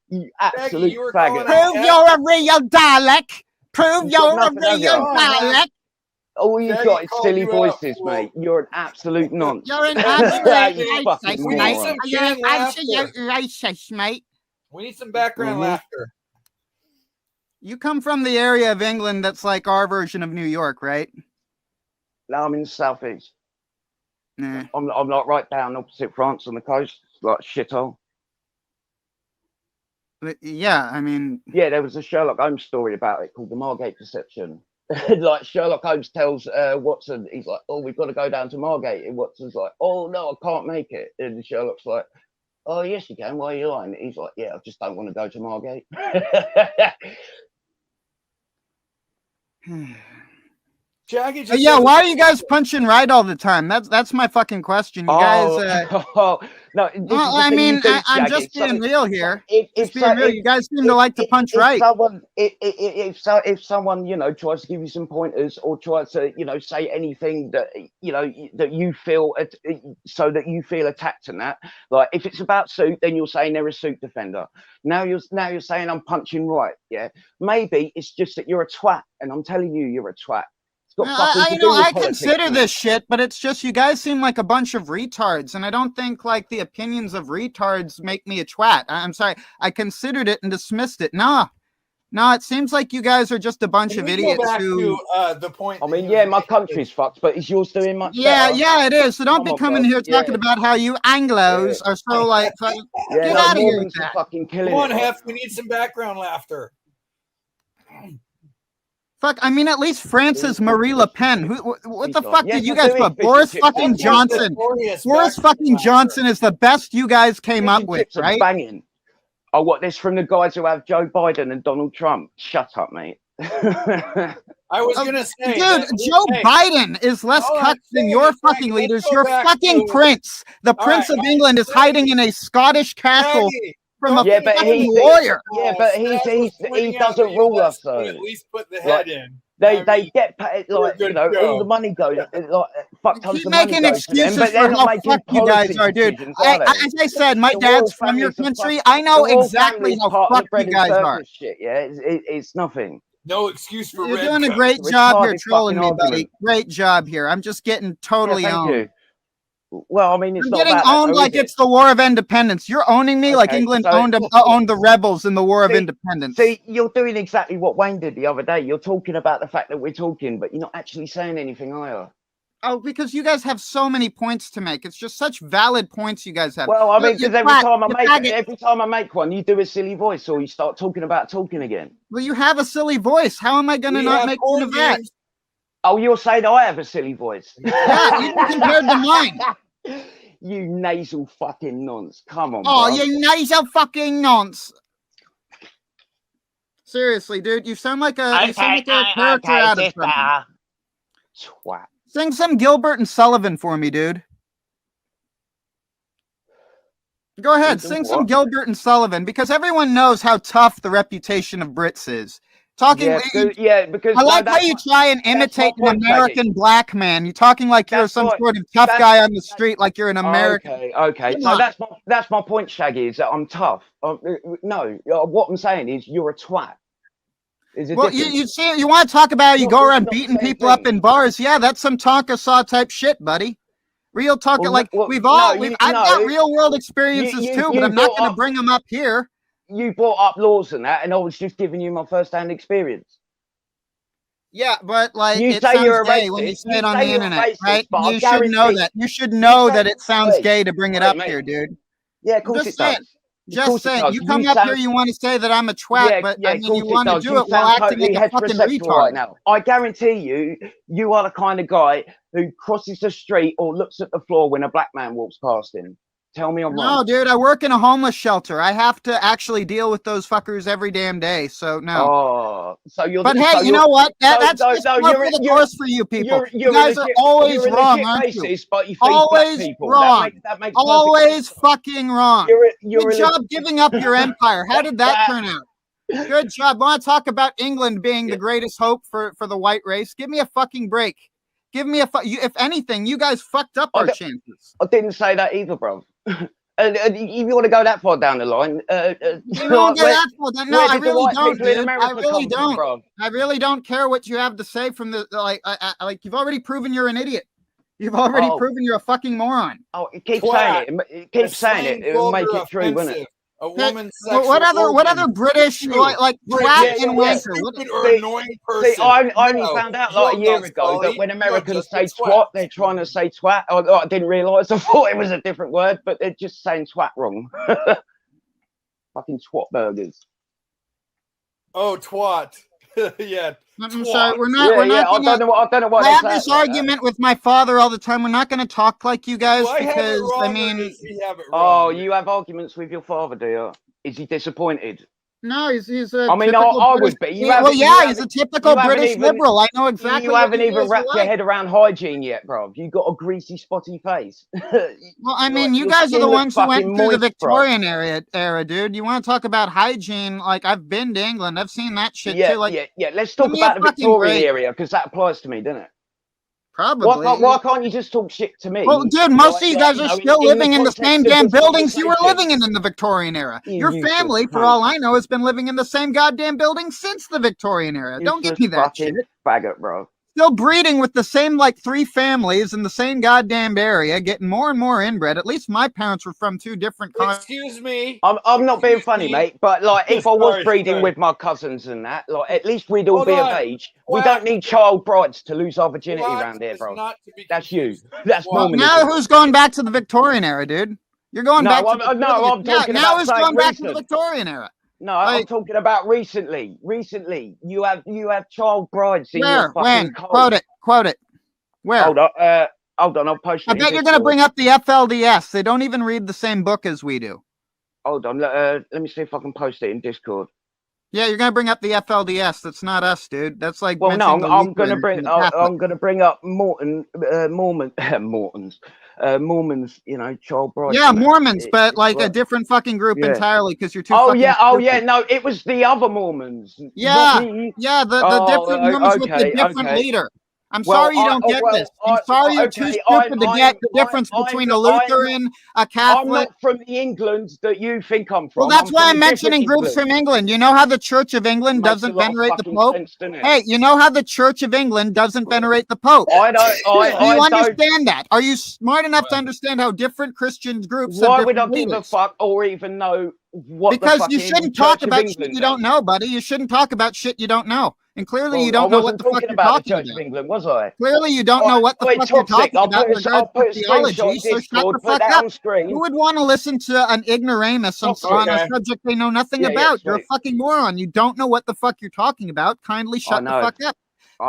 You absolute faggot. Prove you're a real Dalek. Prove you're a real Dalek. All you've got is silly voices, mate. You're an absolute nonce. You're an absolute racist, mate. You're an absolute racist, mate. We need some background laughter. You come from the area of England that's like our version of New York, right? No, I'm in the southeast. Nah. I'm like right down opposite France on the coast, like shithole. Yeah, I mean... Yeah, there was a Sherlock Holmes story about it called The Margate Deception. Like Sherlock Holmes tells Watson, he's like, oh, we've got to go down to Margate. And Watson's like, oh, no, I can't make it. And Sherlock's like, oh, yes, you can. Why are you lying? He's like, yeah, I just don't want to go to Margate. Shaggy just yeah, why are you guys punching right all the time? That's my fucking question. You guys. No, Well, I mean, I'm just being real here. Just being real. You guys seem to like to punch right. If someone, you know, tries to give you some pointers or tries to, you know, say anything that, you know, that you feel, so that you feel attacked in that, like if it's about suit, then you're saying they're a suit defender. Now you're saying I'm punching right. Yeah, maybe it's just that you're a twat, and I'm telling you, you're a twat. I consider this shit, but it's just you guys seem like a bunch of retards, and I don't think like the opinions of retards make me a twat. I'm sorry, I considered it and dismissed it. No, it seems like you guys are just a bunch of idiots who. The point. I mean, yeah, my country's fucked, but is yours doing much better? Yeah, it is. So don't be coming here talking about how you Anglos are so like. Get out of here with that. Fucking killing Come on, it. Hef, we need some background laughter. Fuck, I mean, at least France's Marie Le Pen. What the fuck did you guys put? Boris fucking Johnson. Boris fucking Johnson is the best you guys came up with, right? Banging. Oh, what, this from the guys who have Joe Biden and Donald Trump? Shut up, mate. I was gonna say, dude, Joe Biden is less cut than your fucking leaders. Your fucking prince, the Prince of England, is hiding in a Scottish castle. From a fucking lawyer. Yeah, but he doesn't rule us though. At least put the head in. They get paid, like, you know, all the money goes, like, fuck tons Keep of money making goes excuses to them, for how fucked you guys are, dude. As I said, my dad's from your country. I know exactly how fucked you guys are. Shit, yeah, it's nothing. No excuse for You're doing a great job here trolling me, buddy. Great job here. I'm just getting totally owned. Well, I mean, it's not getting owned like it's the War of Independence. You're owning me like England owned the rebels in the War of Independence. See, you're doing exactly what Wayne did the other day. You're talking about the fact that we're talking, but you're not actually saying anything, are you? Oh, because you guys have so many points to make. It's just such valid points you guys have. Well, I mean, because every time I make one, you do a silly voice or you start talking about talking again. Well, you have a silly voice. How am I going to not make fun of that? Oh, you're saying I have a silly voice? Yeah, even compared to mine. You nasal fucking nonce. Come on. Oh, bro. you nasal fucking nonce. Seriously, dude, you sound like a character out of something. Twat. Sing some Gilbert and Sullivan for me, dude. Go ahead, sing some Gilbert and Sullivan, because everyone knows how tough the reputation of Brits is. Because I like how you try and imitate an American black man. You're talking like you're some sort of tough guy on the street, like you're an American. Okay. So that's my point, Shaggy, is that I'm tough. No, what I'm saying is you're a twat. Well, you see, you want to talk about you go around beating people up in bars? Yeah, that's some Tonka Saw type shit, buddy. Real talk, I've got real world experiences too, but I'm not going to bring them up here. You brought up laws and that, and I was just giving you my first-hand experience. Yeah, but like you it say sounds you're a gay racist, when you say it on the internet, right? You should guarantee know that. You should know that it sounds gay to bring it up here, dude. Yeah, of course it does. Just saying, you come up here, you want to say that I'm a twat, but I mean, you want to do it while acting like a fucking retard. Right now. I guarantee you, you are the kind of guy who crosses the street or looks at the floor when a black man walks past him. Tell me I'm wrong. No, dude, I work in a homeless shelter. I have to actually deal with those fuckers every damn day. So no. Oh, so you're. But hey, you know what? That's just the course for you people. You guys are always wrong, aren't you? Always wrong. Always fucking wrong. Good job giving up your empire. How did that turn out? Good job. Want to talk about England being the greatest hope for the white race? Give me a fucking break. Give me if anything, you guys fucked up our chances. I didn't say that either, bro. If you want to go that far down the line, you don't get that far down. No, I really don't, dude. I really don't. I really don't care what you have to say from the like. You've already proven you're an idiot. You've already proven you're a fucking moron. Oh, keep saying it. Keep saying it. It will make it true, won't it? A woman's what other British like twat and wanker? Annoying person. See, I only found out like a year ago that when Americans say twat, they're trying to say twat. I didn't realise. I thought it was a different word, but they're just saying twat wrong. Fucking twat burgers. Oh, twat. Yeah. I'm sorry, we're not I don't know what I have this argument with my father all the time. We're not going to talk like you guys because you have arguments with your father, do you? Is he disappointed? No, he's a. I mean, typical I British- would be. he's a typical British liberal. I know exactly. You haven't even wrapped your head around hygiene yet, bro. You got a greasy, spotty face. Well, I mean, you guys are the ones who went through the Victorian era, dude. You want to talk about hygiene? Like, I've been to England. I've seen that shit too. Like, yeah. Let's talk about the Victorian area because that applies to me, doesn't it? Probably. Why can't you just talk shit to me? Well, dude, most of you guys are still living in the same damn buildings you were living in the Victorian era. Your family, for all I know, has been living in the same goddamn building since the Victorian era. Don't give me that shit. Faggot, bro. Still breeding with the same, like, 3 families in the same goddamn area, getting more and more inbred. At least my parents were from 2 different continents. Excuse me. I'm not being funny, mate, but, like, if I was breeding with my cousins and that, like, at least we'd all be of age. We don't need child brides to lose our virginity around here, bro. That's you. That's Mormonism. Now who's going back to the Victorian era, dude? You're going back to the I'm talking now about who's going back to the Victorian era? No, I'm talking about recently. Recently, you have child brides in your fucking cult. Quote it. Where? Hold on, I'll post it. I bet you're going to bring up the FLDS. They don't even read the same book as we do. Hold on, let me see if I can post it in Discord. Yeah, you're going to bring up the FLDS. That's not us, dude. That's like. Well, no, I'm going to bring up Mormons. Mormons, you know, child brides. Yeah, Mormons, but like a different fucking group entirely because you're too. Oh yeah, no, it was the other Mormons. Yeah, the different Mormons with the different leader. I'm sorry you don't get this. I'm sorry you're too stupid to get the difference between a Lutheran, a Catholic. I'm not from the England that you think I'm from. Well, that's why I'm mentioning groups from England. You know how the Church of England doesn't venerate the Pope? Hey, you know how the Church of England doesn't venerate the Pope? I don't. Do you understand that? Are you smart enough to understand how different Christian groups have different Why would I give a fuck or even know what? Because you shouldn't talk about shit you don't know, buddy. You shouldn't talk about shit you don't know. And clearly you don't know what the fuck you're talking about. Church of England, was I? Clearly you don't know what the fuck you're talking about in regards to theology, so shut the fuck up. Who would want to listen to an ignoramus on a subject they know nothing about? You're a fucking moron. You don't know what the fuck you're talking about. Kindly shut the fuck up.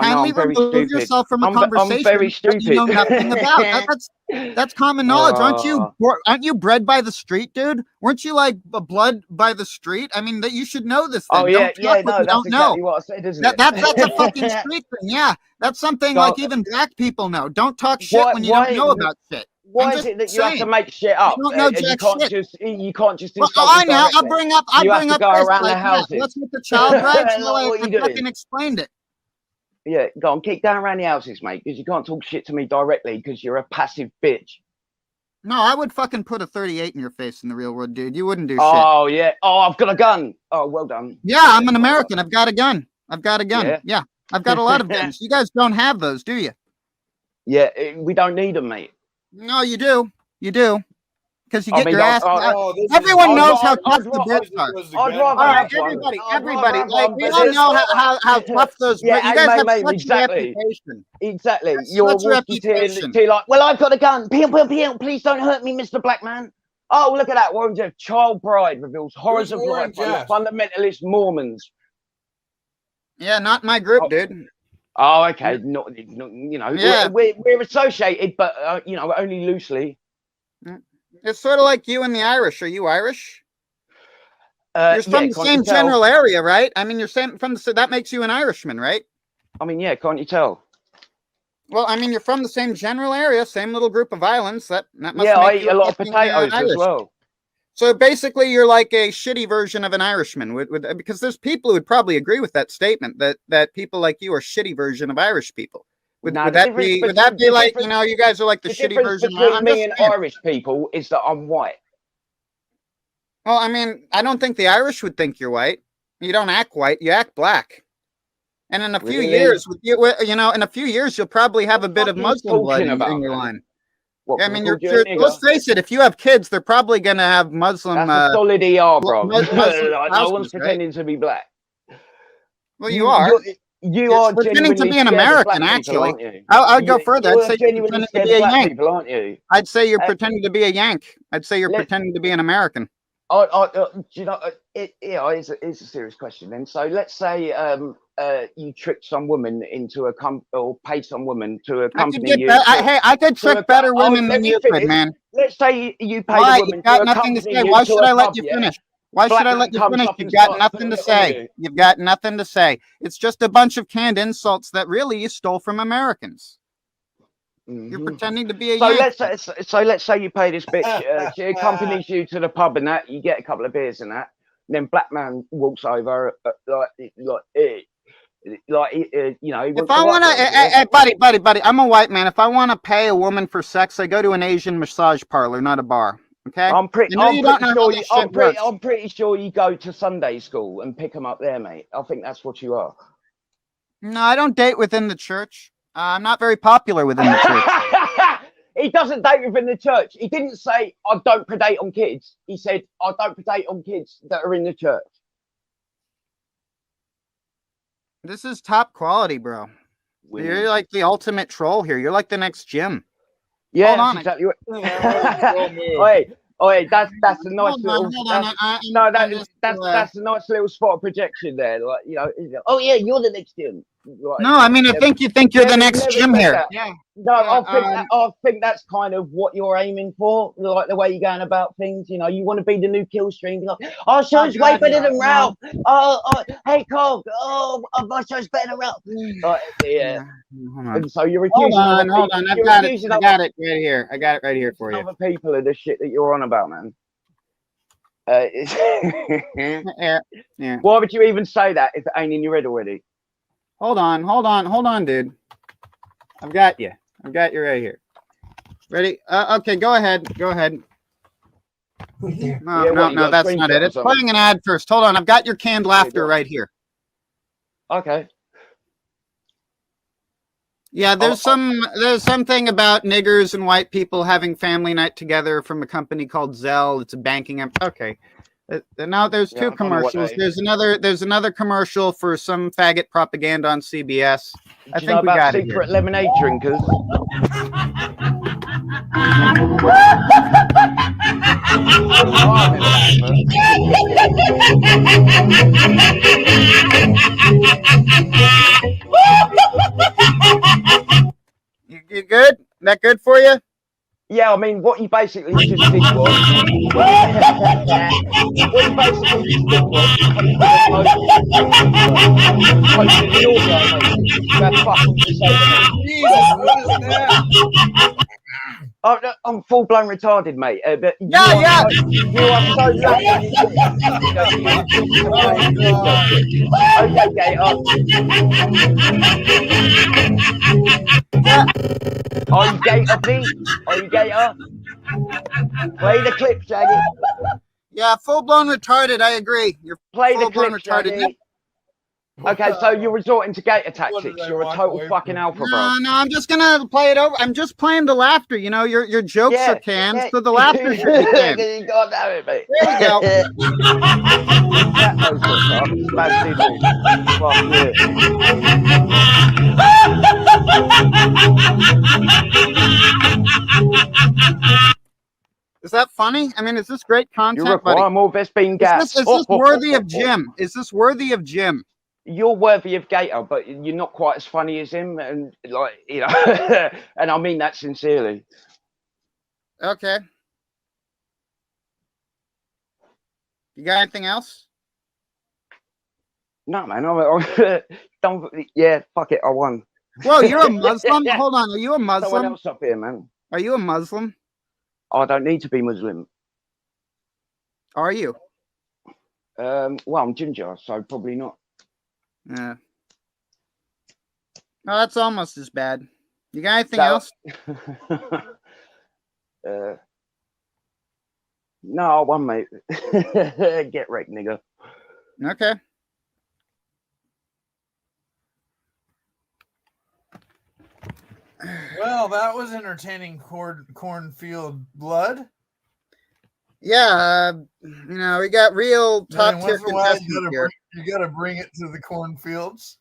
Kindly remove yourself from a conversation that you know nothing about. That's common knowledge. Aren't you bred by the street, dude? Weren't you like blood by the street? I mean, that you should know this thing. Oh yeah, no, that's exactly what I said, isn't it? That's a fucking street thing. Yeah, that's something like even black people know. Don't talk shit when you don't know about shit. Why is it that you have to make shit up? You don't know jack shit. You can't just. Well, I know. I'll bring up. You have to go around the houses. What's with the child rights? I fucking explained it. Yeah, go on, kick down around the houses, mate, because you can't talk shit to me directly because you're a passive bitch. No, I would fucking put a 38 in your face in the real world, dude. You wouldn't do shit. Oh, yeah. Oh, I've got a gun. Oh, well done. Yeah, I'm an American. I've got a gun. Yeah, I've got a lot of guns. You guys don't have those, do you? Yeah, we don't need them, mate. No, you do. You do. Because you get your ass. Everyone knows how tough the Brits are. Everybody. Like, we all know how tough those. Yeah, you guys have such exactly. reputation. Exactly. You're reputation. Like, well, I've got a gun. Pew, pew, pew. Please don't hurt me, Mr. Black Man. Oh, look at that. Warren Jeff. Child bride reveals horrors of life by the fundamentalist Mormons. Yeah, not my group, dude. Oh, okay. Not you know. Yeah. We're associated, but you know, only loosely. It's sort of like you and the Irish. Are you Irish? You're from the same general area, right? I mean, you're from that makes you an Irishman, right? I mean, yeah, can't you tell? Well, I mean, you're from the same general area, same little group of islands. That must make I eat a lot of potatoes as well. So basically, you're like a shitty version of an Irishman, because there's people who would probably agree with that statement that people like you are shitty version of Irish people. Would that be like, you know, you guys are like the shitty version? Between me and Irish people is that I'm white. Well, I mean, I don't think the Irish would think you're white. You don't act white. You act black. And in a few years, in a few years, you'll probably have a bit of Muslim blood in your line. I mean, let's face it. If you have kids, they're probably going to have Muslim. That's a solid ER, bro. No one's pretending to be black. Well, you are. You are pretending to be an American, actually. I'd go further. I'd say you're pretending to be a Yank. People, aren't you? I'd say you're pretending to be a Yank. I'd say you're pretending to be an American. You know, it's a serious question. Then, so let's say you tricked some woman into or paid some woman to accompany you. I could trick better women than you could, man. Let's say you paid a woman to accompany you. Why should I let you finish? Why should I Black let you man comes finish? up and You've got starts nothing putting to it on say. you. You've got nothing to say. It's just a bunch of canned insults that really you stole from Americans. You're pretending to be a So Yankee. let's say you pay this bitch. She accompanies you to the pub and that. You get a couple of beers and that. And then black man walks over you know. If I want to, buddy, I'm a white man. If I want to pay a woman for sex, I go to an Asian massage parlor, not a bar. Okay. I'm pretty sure you go to Sunday school and pick them up there, mate. I think that's what you are. No, I don't date within the church. I'm not very popular within the church. He doesn't date within the church. He didn't say, I don't predate on kids. He said, I don't predate on kids that are in the church. This is top quality, bro. You're like the ultimate troll here. You're like the next Jim. Yeah, Hold on. exactly. Oi, that's a nice little. That's a nice little spot of projection there. Like, you know, oh yeah, you're the next Jim. Like, no, I mean, I think you think you're the next Jim here. Yeah. No, I think that's kind of what you're aiming for, like the way you're going about things. You know, you want to be the new kill stream. Like, oh, show's way better than Ralph. Hey, Cog. Oh, my show's better than Ralph. Yeah. And so you're accusing. Hold on. I got it right here. I got it right here for you. Other people of the shit that you're on about, man. Yeah. Why would you even say that if it ain't in your head already? Hold on, dude. I've got you right here. Ready? Okay, go ahead. No, that's not it. It's playing an ad first. Hold on, I've got your canned laughter right here. Okay. Yeah, there's something about niggers and white people having family night together from a company called Zelle. It's a banking okay. Now there's two commercials. There's another commercial for some faggot propaganda on CBS. I think we got it. Secret lemonade drinkers. You good? That good for you? Yeah, I mean, what you basically just did was... I'm full-blown retarded, mate. But you are so lucky. Okay, Are you Gaydur, please? Are you Gaydur? Play the clip, Shaggy. Yeah, full-blown retarded, I agree. You're Play the clip, retarded. Shaggy. Okay, so you're resorting to Gaydur tactics. You're a total fucking alpha, bro. No, I'm just gonna play it over. I'm just playing the laughter. You know, your jokes are canned, so the laughter should be canned. You got that with me. There we go. Is that funny? I mean, is this great content? You require more Vespine gas. Is this worthy of Jim? Is this worthy of Jim? You're worthy of Gaydur, but you're not quite as funny as him, and like, you know, and I mean that sincerely. Okay. You got anything else? No, man. Yeah, fuck it. I won. Whoa, you're a Muslim? Hold on. Are you a Muslim? Someone else up here, man. Are you a Muslim? I don't need to be Muslim. Are you? Well, I'm ginger, so probably not. Yeah. No, that's almost as bad. You got anything else? No, I won, mate. Get wrecked, nigga. Okay. Well, that was entertaining. Cornfield blood. Yeah, you know, we got real top tier contestants here. You got to bring it to the cornfields.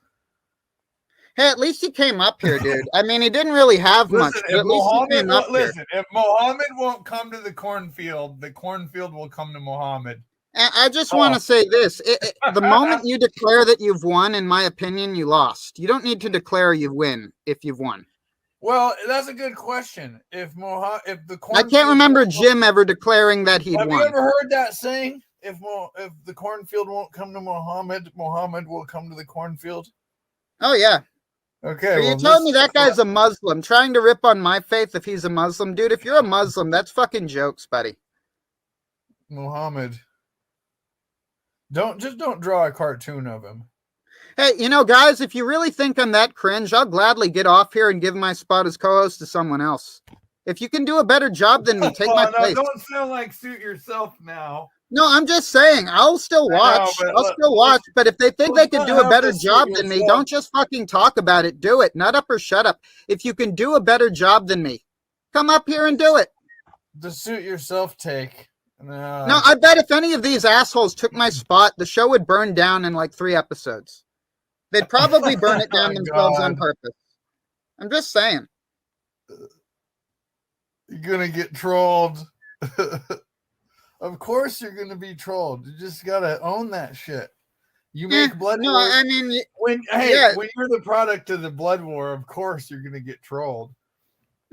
Hey, at least he came up here, dude. I mean, he didn't really have much. But at least he came up here. If Muhammad won't come to the cornfield will come to Muhammad. I just want to say this. The moment you declare that you've won, in my opinion, you lost. You don't need to declare you win if you've won. Well, that's a good question. If the I can't remember Jim ever declaring that he'd won. Have you ever heard that saying? if the cornfield won't come to Muhammad, Muhammad will come to the cornfield? Oh yeah. Okay. Are you telling me that guy's a Muslim trying to rip on my faith if he's a Muslim? Dude, if you're a Muslim, that's fucking jokes, buddy. Muhammad. Don't draw a cartoon of him. Hey, guys, if you really think I'm that cringe, I'll gladly get off here and give my spot as co-host to someone else. If you can do a better job than me, take my place. Don't sound like suit yourself now. No, I'm just saying, I'll still watch. But if they think they can do a better job than me, don't just fucking talk about it. Do it. Nut up or shut up. If you can do a better job than me, come up here and do it. The suit yourself take. No, I bet if any of these assholes took my spot, the show would burn down in like 3 episodes. They'd probably burn it down themselves on purpose. I'm just saying. You're going to get trolled. Of course you're going to be trolled. You just got to own that shit. You make blood war. No, I mean, when you're the product of the blood war, of course you're going to get trolled.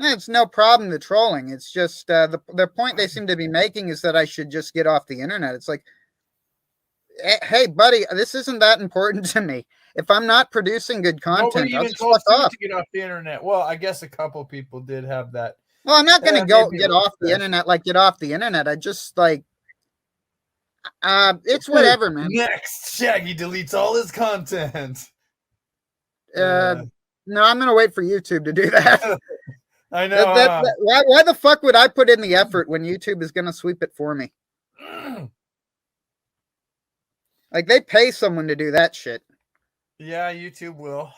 It's no problem, the trolling. It's just the point they seem to be making is that I should just get off the internet. It's like, hey, buddy, this isn't that important to me. If I'm not producing good content, I'll just fuck off. To get off the internet. Well, I guess a couple people did have that. Well, I'm not going to get off the internet. I just like, it's whatever, man. Next, Shaggy deletes all his content. No, I'm going to wait for YouTube to do that. I know. Why the fuck would I put in the effort when YouTube is going to sweep it for me? Like, they pay someone to do that shit. Yeah, YouTube will.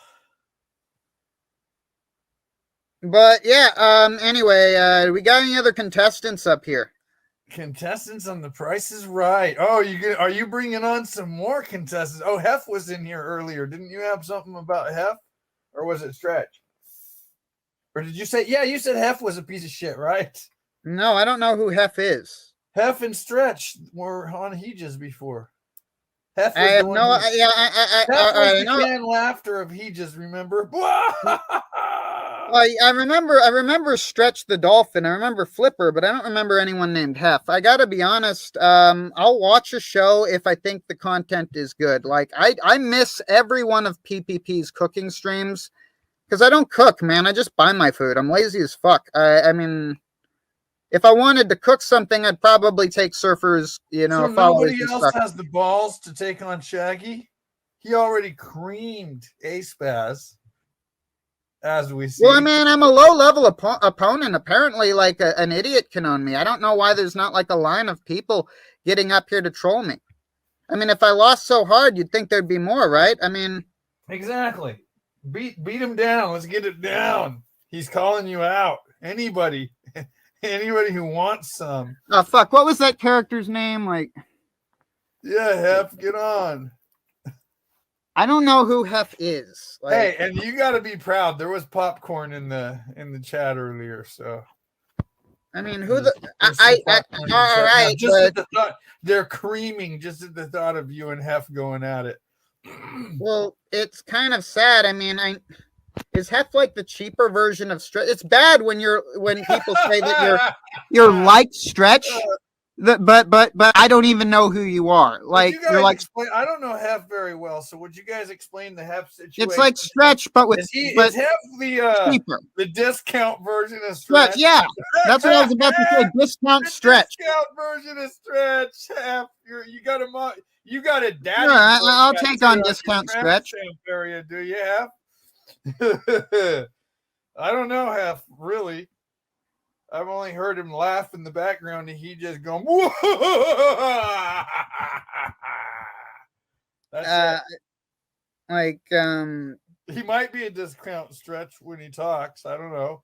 But yeah, anyway, we got any other contestants up here? Contestants on The Price is Right. Oh, are you bringing on some more contestants? Oh, Hef was in here earlier. Didn't you have something about Hef? Or was it Stretch? Or did you say, yeah, you said Hef was a piece of shit, right? No, I don't know who Hef is. Hef and Stretch were on Heges before. Hef was I have no, I know. Canned laughter of Heges, remember? I remember Stretch the Dolphin. I remember Flipper, but I don't remember anyone named Hef. I gotta be honest. I'll watch a show if I think the content is good. Like I miss every one of PPP's cooking streams because I don't cook, man. I just buy my food. I'm lazy as fuck. I mean, if I wanted to cook something, I'd probably take Surfer's. So nobody else has the balls to take on Shaggy. He already creamed ASpaz. As we see. Well, I mean, I'm a low-level opponent. Apparently, like an idiot can own me. I don't know why there's not like a line of people getting up here to troll me. I mean, if I lost so hard, you'd think there'd be more, right? I mean, exactly. Beat him down. Let's get it down. He's calling you out. Anybody who wants some. Oh fuck! What was that character's name? Like, yeah, Hef, get on. I don't know who Hef is. Like, hey, and you got to be proud. There was popcorn in the chat earlier, so. I mean, who the? All right, just at the thought, they're creaming just at the thought of you and Hef going at it. Well, it's kind of sad. I mean, is Hef like the cheaper version of Stretch? It's bad when people say that you're like Stretch. But I don't even know who you are. Like you're like I don't know Hef very well. So would you guys explain the Hef situation? It's like Stretch, but with is Hef the discount version of Stretch? Yeah, that's what I was about to say. Discount Stretch. Discount version of Stretch. Hef, you got a daddy. Sure, I'll take on discount Stretch. Area, do you, Hef? I don't know, Hef, really. I've only heard him laugh in the background and he just going, he might be a discount Stretch when he talks. I don't know.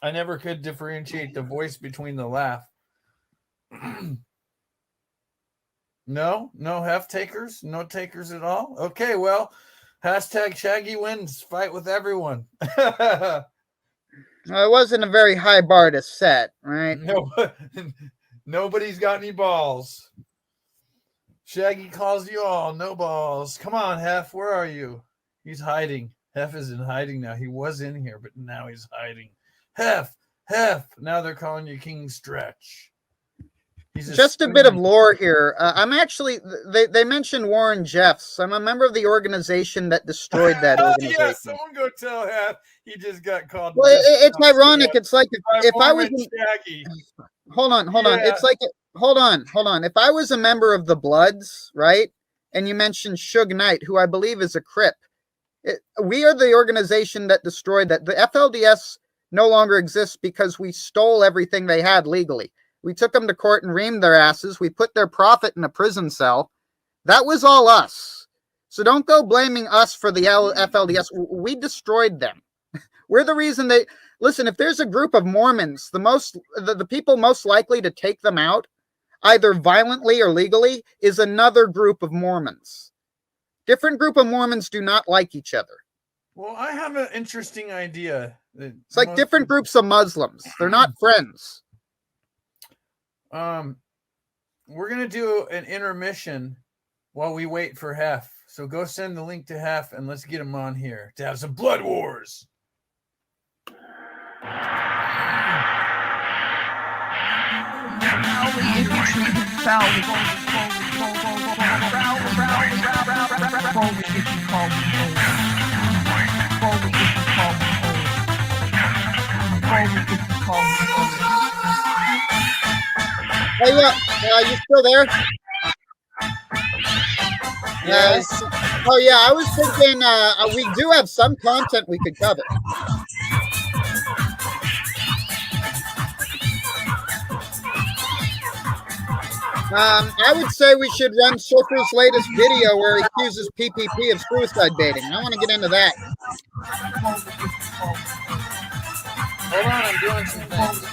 I never could differentiate the voice between the laugh. No Hef takers, no takers at all. Okay, well, hashtag Shaggy wins. Fight with everyone. Well, it wasn't a very high bar to set, right? No, nobody's got any balls. Shaggy calls you all, no balls. Come on, Hef, where are you? He's hiding. Hef is in hiding now. He was in here, but now he's hiding. Hef, now they're calling you King Stretch. Just a bit of lore here. I'm actually, they mentioned Warren Jeffs. I'm a member of the organization that destroyed that organization. Yeah, someone go tell Hef he just got called. Well, it's ironic. It's like if I was Shaggy. Hold on. It's like hold on. If I was a member of the Bloods, right, and you mentioned Suge Knight, who I believe is a Crip, we are the organization that destroyed that. The FLDS no longer exists because we stole everything they had legally. We took them to court and reamed their asses. We put their prophet in a prison cell. That was all us. So don't go blaming us for the FLDS. We destroyed them. We're the reason they... Listen, if there's a group of Mormons, the people most likely to take them out, either violently or legally, is another group of Mormons. Different group of Mormons do not like each other. Well, I have an interesting idea. It's like different groups of Muslims. They're not friends. We're gonna do an intermission while we wait for Hef. So go send the link to Hef and let's get him on here to have some blood wars. Hey, you still there? Yes. Oh yeah, I was thinking we do have some content we could cover. I would say we should run Surfer's latest video where he accuses PPP of suicide baiting. I want to get into that. Hold on, I'm doing some things.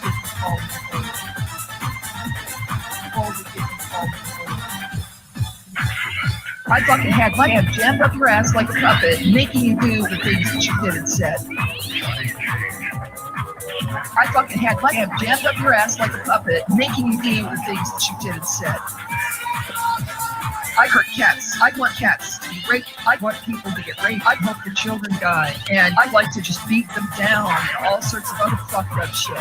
I fucking had my hand jammed up your ass like a puppet, making you do the things that you did and said. I fucking had my hand jammed up your ass like a puppet, making you do the things that you did and said. I hurt cats. I want cats to be raped. I want people to get raped. I hope the children die. And I like to just beat them down and all sorts of other fucked up shit.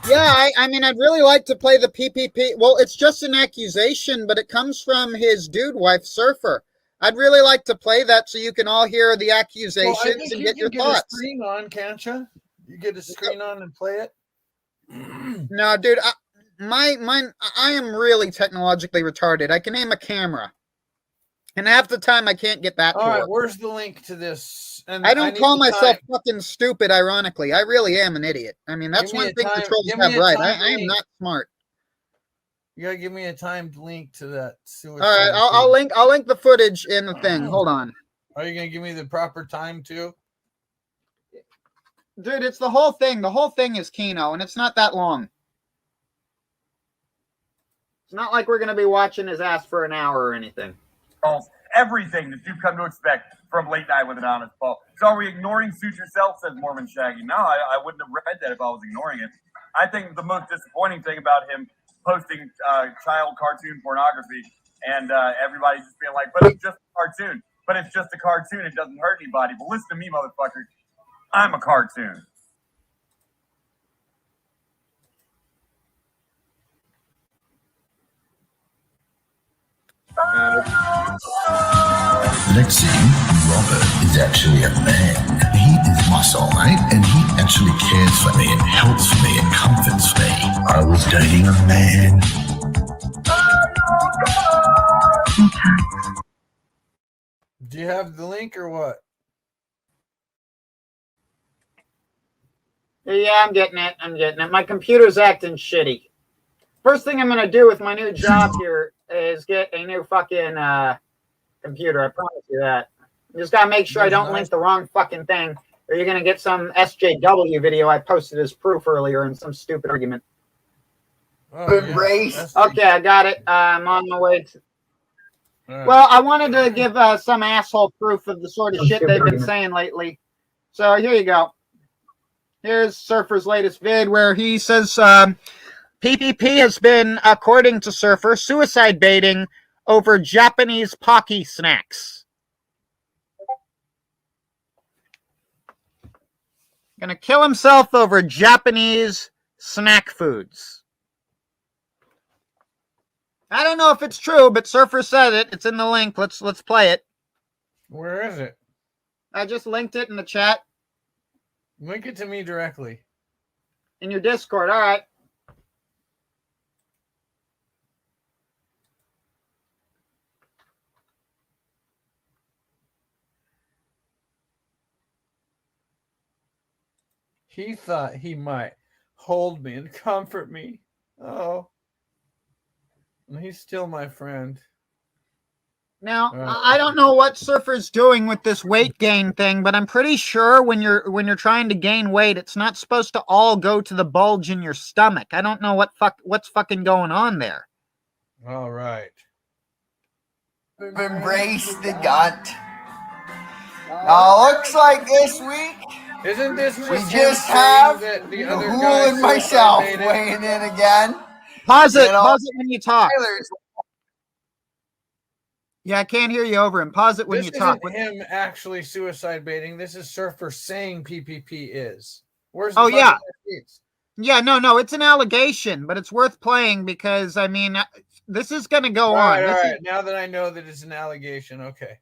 Yeah, I mean, I'd really like to play the PPP. Well, it's just an accusation, but it comes from his dude wife, Surfer. I'd really like to play that so you can all hear the accusations and get your thoughts. A screen on, can't you? You get a screen on and play it? No, dude, I am really technologically retarded. I can aim a camera. And half the time I can't get that to work. All right, work. Where's the link to this? And I don't call myself fucking stupid, ironically. I really am an idiot. I mean, that's one thing the trolls have right. I am not smart. You gotta give me a timed link to that. All right, I'll link the footage in the thing. Hold on. Are you gonna give me the proper time too? Dude, it's the whole thing. The whole thing is Kino, and it's not that long. It's not like we're gonna be watching his ass for an hour or anything. Everything that you've come to expect from Late Night with Adonis Paul. So are we ignoring Suit Yourself, says Mormon Shaggy? No, I wouldn't have read that if I was ignoring it. I think the most disappointing thing about him posting child cartoon pornography and everybody just being like, but it's just a cartoon. But it's just a cartoon. It doesn't hurt anybody. But listen to me, motherfucker. I'm a cartoon. Let's see, Robert is actually a man. He is my soulmate, and he actually cares for me and helps me and comforts me. I was dating a man. Do you have the link or what? Yeah, I'm getting it. My computer's acting shitty. First thing I'm going to do with my new job here is get a new fucking computer. I promise you that. I just got to make sure I don't link the wrong fucking thing, or you're going to get some SJW video I posted as proof earlier in some stupid argument. Race. Okay, I got it. I'm on my way to... Well, I wanted to give some asshole proof of the sort of shit they've been saying lately. So here you go. Here's Surfer's latest vid where he says PPP has been, according to Surfer, suicide baiting over Japanese Pocky snacks. Gonna kill himself over Japanese snack foods. I don't know if it's true, but Surfer said it. It's in the link. Let's play it. Where is it? I just linked it in the chat. Link it to me directly. In your Discord. All right. He thought he might hold me and comfort me. Oh. He's still my friend. Now, I don't know what Surfer's doing with this weight gain thing, but I'm pretty sure when you're trying to gain weight, it's not supposed to all go to the bulge in your stomach. I don't know what's fucking going on there. All right. Embrace the gut. Now, looks like this week Isn't this we just have the Ghoul and myself weighing in again. Pause it when you talk. Yeah, I can't hear you over him. Pause it when you talk. This isn't him actually suicide baiting. This is Surfer saying PPP is. Where's the Yeah, no, it's an allegation, but it's worth playing because, I mean, this is going to go on. All right. Now that I know that it's an allegation, okay.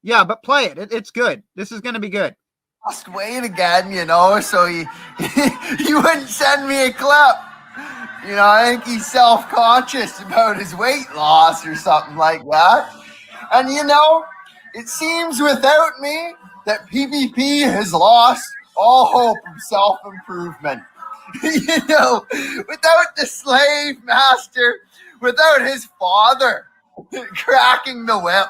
Yeah, but play it. It's good. This is going to be good. Lost weight again, so he wouldn't send me a clip. I think he's self-conscious about his weight loss or something like that. And, it seems without me that PvP has lost all hope of self-improvement. Without the slave master, without his father cracking the whip,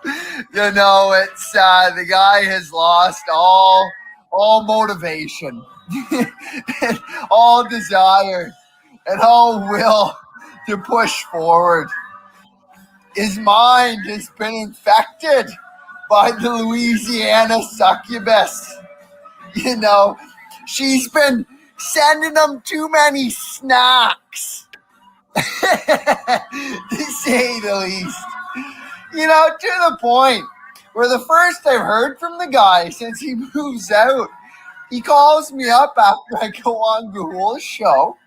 it's the guy has lost all motivation, and all desire, and all will to push forward. His mind has been infected by the Louisiana succubus. She's been sending him too many snacks, to say the least. To the point where the first I've heard from the guy since he moves out, he calls me up after I go on Gahul's show,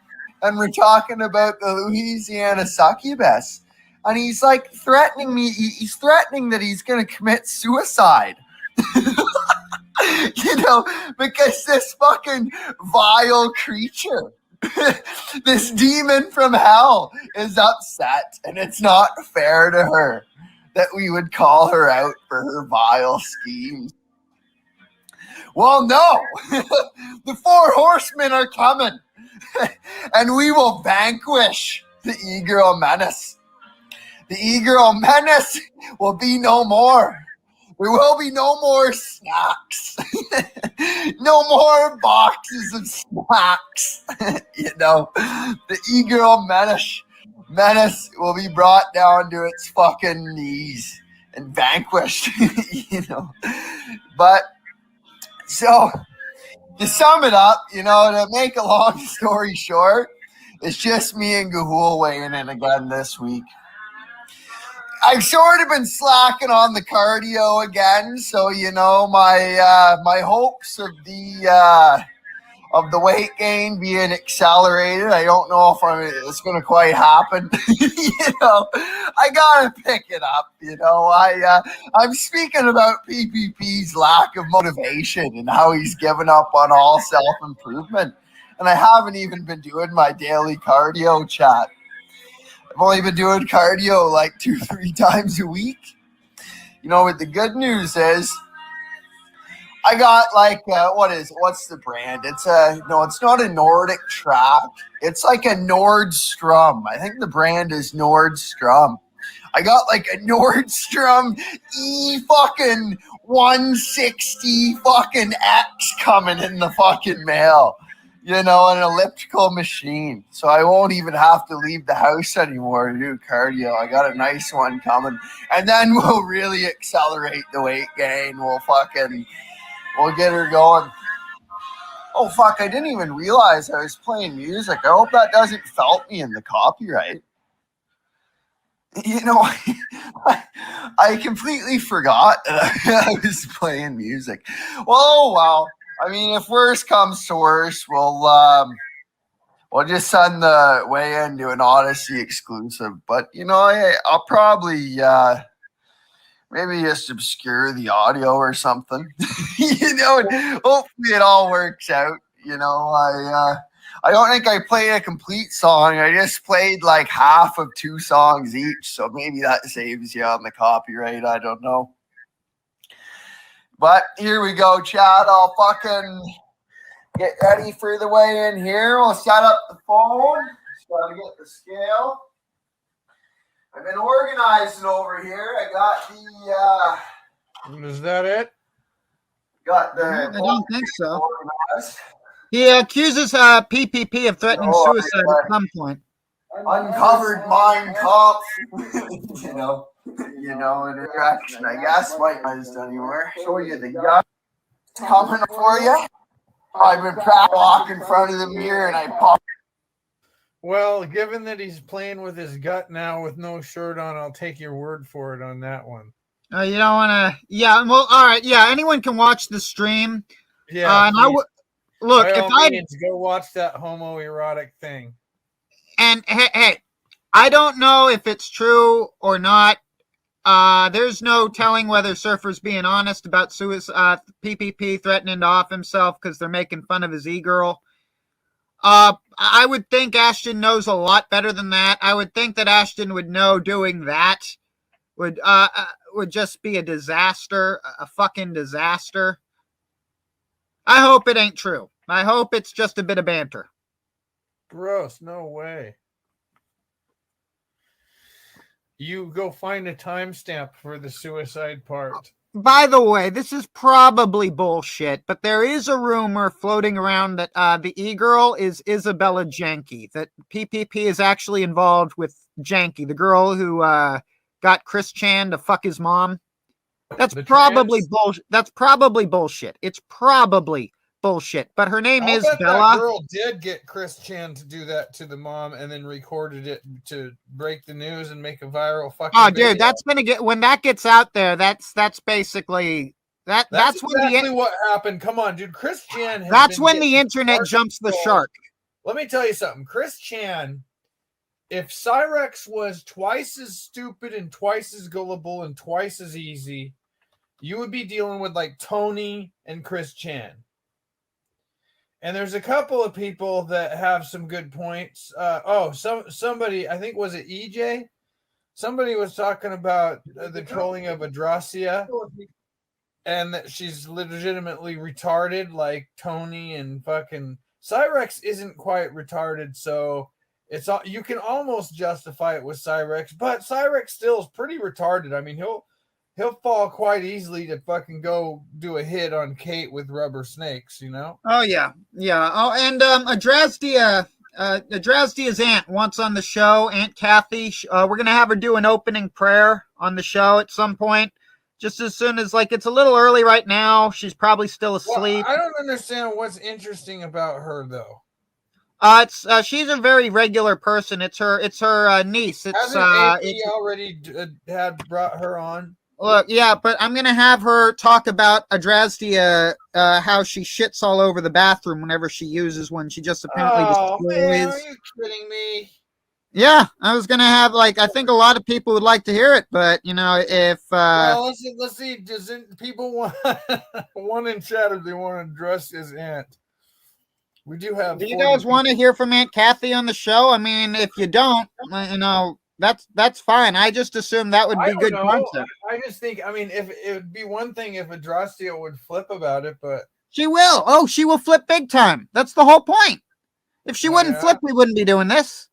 and we're talking about the Louisiana succubus. And he's like threatening me. He's threatening that he's going to commit suicide. Because this fucking vile creature, this demon from hell, is upset. And it's not fair to her that we would call her out for her vile schemes. Well, no. The 4 horsemen are coming. And we will vanquish the e-girl menace. The e-girl menace will be no more. There will be no more snacks. No more boxes of snacks. The e-girl menace will be brought down to its fucking knees and vanquished. But so to sum it up, to make a long story short, it's just me and Gahul weighing in again this week. I've sort of been slacking on the cardio again, so my hopes of the weight gain being accelerated, I don't know if it's going to quite happen. I gotta pick it up. I'm speaking about PPP's lack of motivation and how he's given up on all self-improvement, and I haven't even been doing my daily cardio chat. I've only been doing cardio like 2-3 times a week. What the good news is, I got what's the brand? It's not a Nordic track. It's like a Nordstrom. I think the brand is Nordstrom. I got like a Nordstrom fucking 160 fucking X coming in the fucking mail. An elliptical machine. So I won't even have to leave the house anymore to do cardio. I got a nice one coming. And then we'll really accelerate the weight gain. We'll get her going. Oh, fuck. I didn't even realize I was playing music. I hope that doesn't felt me in the copyright. I completely forgot that I was playing music. Well, I mean, if worse comes to worse, we'll just send the weigh-in to an Odyssey exclusive. But I'll probably maybe just obscure the audio or something. And hopefully it all works out. I don't think I played a complete song. I just played like half of 2 songs each. So maybe that saves you on the copyright. I don't know. But here we go, Chad. I'll fucking get ready for the weigh-in here. We'll set up the phone. Just gotta get the scale. I've been organizing over here. I got the Is that it? Got the I don't think so. organized. He accuses PPP of threatening suicide at some point. Uncovered Mein Kampf. In a direction, I guess. Might not just anywhere. Show you the gun coming for you. I've been walking in front of the mirror and I pop. Well, given that he's playing with his gut now with no shirt on, I'll take your word for it on that one. You don't want to. Yeah. Well, all right. Yeah. Anyone can watch the stream. Yeah. And look, by if all means, go watch that homoerotic thing. And hey, I don't know if it's true or not. There's no telling whether Surfer's being honest about suicide, PPP threatening to off himself because they're making fun of his e-girl. I would think Ashton knows a lot better than that. I would think that Ashton would know doing that would just be a disaster, a fucking disaster. I hope it ain't true. I hope it's just a bit of banter. Gross, no way. You go find a timestamp for the suicide part. By the way, this is probably bullshit, but there is a rumor floating around that the e-girl is Isabella Janke, that PPP is actually involved with Janke, the girl who got Chris Chan to fuck his mom. That's probably bullshit. That's probably bullshit. It's probably bullshit, but her name is Bella. That girl did get Chris Chan to do that to the mom and then recorded it to break the news and make a viral fucking video. Dude, that's gonna get, when that gets out there, that's basically that's exactly what happened. Come on, dude. Chris Chan that's when the internet jumps the shark. Let me tell you something. Chris Chan, if Cyrex was twice as stupid and twice as gullible and twice as easy, you would be dealing with like Tony and Chris Chan. And there's a couple of people that have some good points. Somebody, I think, was it EJ? Somebody was talking about the trolling of Adrasia and that she's legitimately retarded like Tony and fucking Cyrex isn't quite retarded, so it's all, you can almost justify it with Cyrex, but Cyrex still is pretty retarded. I mean, he'll fall quite easily to fucking go do a hit on Kate with rubber snakes, you know? Oh, yeah. Yeah. Oh, and Adrastia's aunt wants on the show, Aunt Kathy. We're going to have her do an opening prayer on the show at some point. Just as soon as, like, it's a little early right now. She's probably still asleep. Well, I don't understand what's interesting about her, though. She's a very regular person. It's her niece. Hasn't AP already had brought her on? Look, yeah, but I'm going to have her talk about Adrastia, how she shits all over the bathroom whenever she uses one. She just apparently man, are you kidding me? Yeah, I was going to have, like, I think a lot of people would like to hear it, but, you know, if... well, let's see. Doesn't people want one in chat if they want to address his aunt? We do have... Do you guys want to hear from Aunt Kathy on the show? I mean, if you don't, you know... That's fine. I just assumed that would be good content. I just think, I mean, if it would be one thing if Adrastia would flip about it, but she will. Oh, she will flip big time. That's the whole point. If she wouldn't flip, we wouldn't be doing this.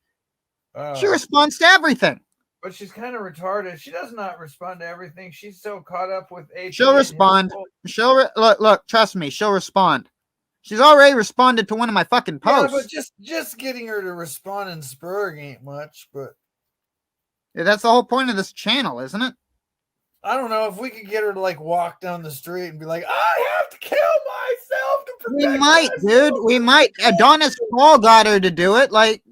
She responds to everything. But she's kind of retarded. She does not respond to everything. She's so caught up with AP. She'll respond. Look. Trust me. She'll respond. She's already responded to one of my fucking posts. Yeah, but just getting her to respond in Spurg ain't much, but. Yeah, that's the whole point of this channel, isn't it? I don't know if we could get her to like walk down the street and be like, I have to kill myself to protect We might, myself. dude. We might. Adonis Paul got her to do it. Like,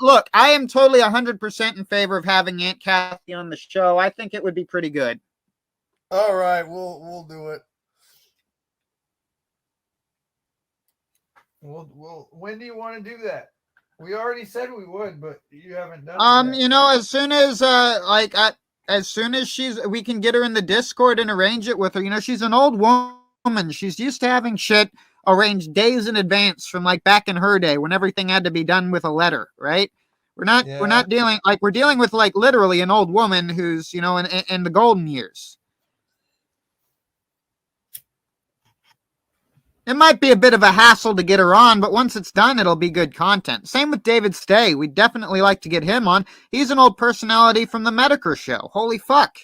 look, I am totally 100% in favor of having Aunt Kathy on the show. I think it would be pretty good. All right, we'll do it. Well, when do you want to do that? We already said we would, but you haven't done it yet. You know, as soon as we can get her in the Discord and arrange it with her. You know, she's an old woman. She's used to having shit arranged days in advance from like back in her day when everything had to be done with a letter, right? We're not dealing we're dealing with like literally an old woman who's, you know, in the golden years. It might be a bit of a hassle to get her on, but once it's done, it'll be good content. Same with David Stay. We'd definitely like to get him on. He's an old personality from the metokur show. Holy fuck.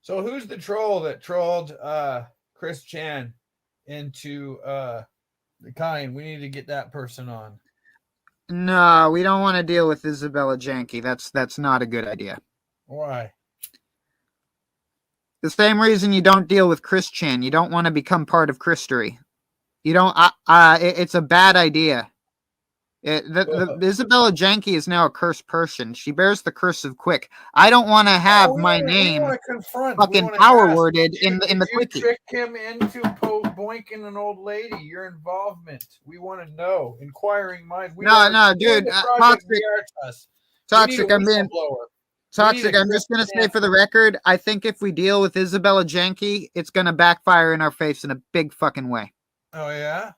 So who's the troll that trolled Chris Chan into the kind? We need to get that person on. No, we don't want to deal with Isabella Janke. That's not a good idea. Why? The same reason you don't deal with Chris Chan. You don't want to become part of Christory. You don't. It's a bad idea. The Isabella Janke is now a cursed person. She bears the curse of quick. I don't want to have my name fucking power worded in the quickie. You trick him into boinking an old lady. Your involvement. We want to know. Inquiring minds. No, dude. Toxic. I'm being toxic. I'm just gonna say for the record, I think if we deal with Isabella Janke, it's gonna backfire in our face in a big fucking way. Oh yeah.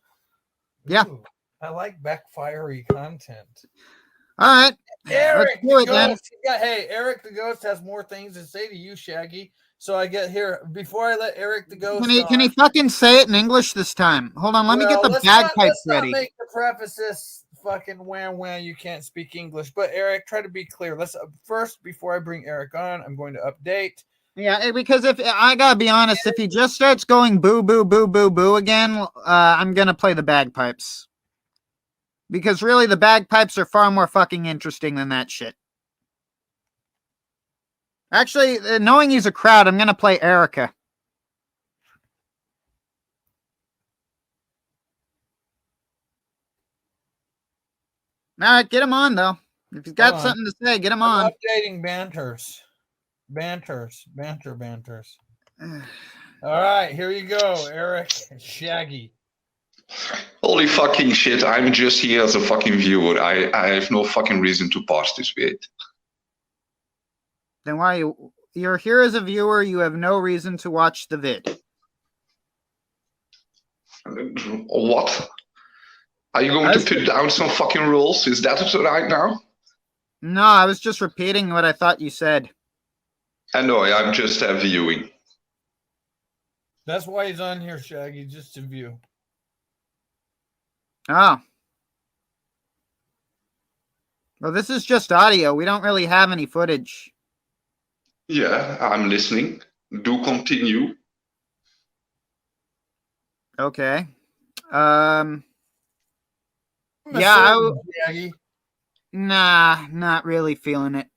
Yeah. Ooh, I like backfiery content. All right. Erik the Ghost. Hey, Erik the Ghost has more things to say to you, Shaggy. So I get here before I let Erik the Ghost. Can he fucking say it in English this time? Hold on, let me get the bagpipes ready. Let's not make the preface this fucking wham you can't speak English. But Erik, try to be clear. Let's first, before I bring Erik on, I'm going to update. Yeah, because if I gotta be honest, if he just starts going boo boo boo boo boo again, I'm gonna play the bagpipes. Because really, the bagpipes are far more fucking interesting than that shit. Actually, knowing he's a crowd, I'm gonna play Erica. All right, get him on, though. If he's got something to say, get him on. Updating banters. Banter. All right, here you go, Erik Shaggy. Holy fucking shit, I'm just here as a fucking viewer. I have no fucking reason to participate. Then why you're here as a viewer, you have no reason to watch the vid. What? Are you going to put down some fucking rules? Is that right now? No, I was just repeating what I thought you said. I know, I'm just viewing. That's why he's on here, Shaggy, just to view. Oh. Well, this is just audio. We don't really have any footage. Yeah, I'm listening. Do continue. Okay. Shaggy. Nah, not really feeling it.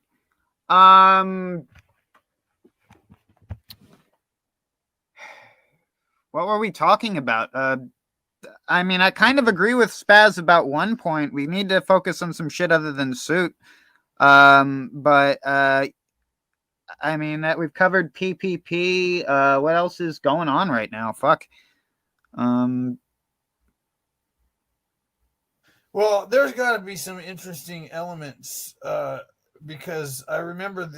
What were we talking about? I mean, I kind of agree with Spaz about one point. We need to focus on some shit other than suit. I mean, that we've covered PPP. What else is going on right now? Fuck. Well, there's got to be some interesting elements because I remember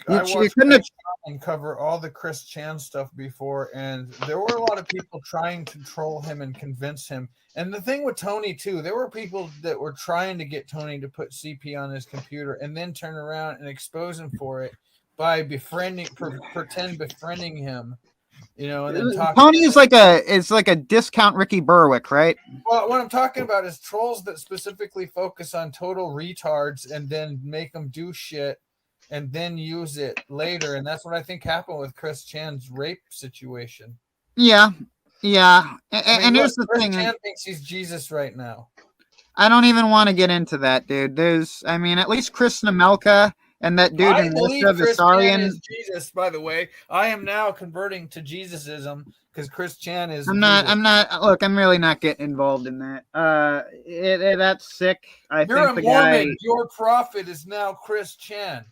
I watched and cover all the Chris Chan stuff before, and there were a lot of people trying to troll him and convince him. And the thing with Tony too, there were people that were trying to get Tony to put CP on his computer and then turn around and expose him for it by pretend befriending him. You know, and then Tony is like a discount Ricky Berwick, right? Well, what I'm talking about is trolls that specifically focus on total retards and then make them do shit and then use it later. And that's what I think happened with Chris Chan's rape situation. Yeah. And here's the Chris thing. Chan thinks he's Jesus right now. I don't even want to get into that, dude. At least Chris Namelka and that dude in Melissa Vissarion is Jesus, by the way. I am now converting to Jesusism because Chris Chan is. I'm really not getting involved in that. That's sick. You're a Mormon. Your prophet is now Chris Chan.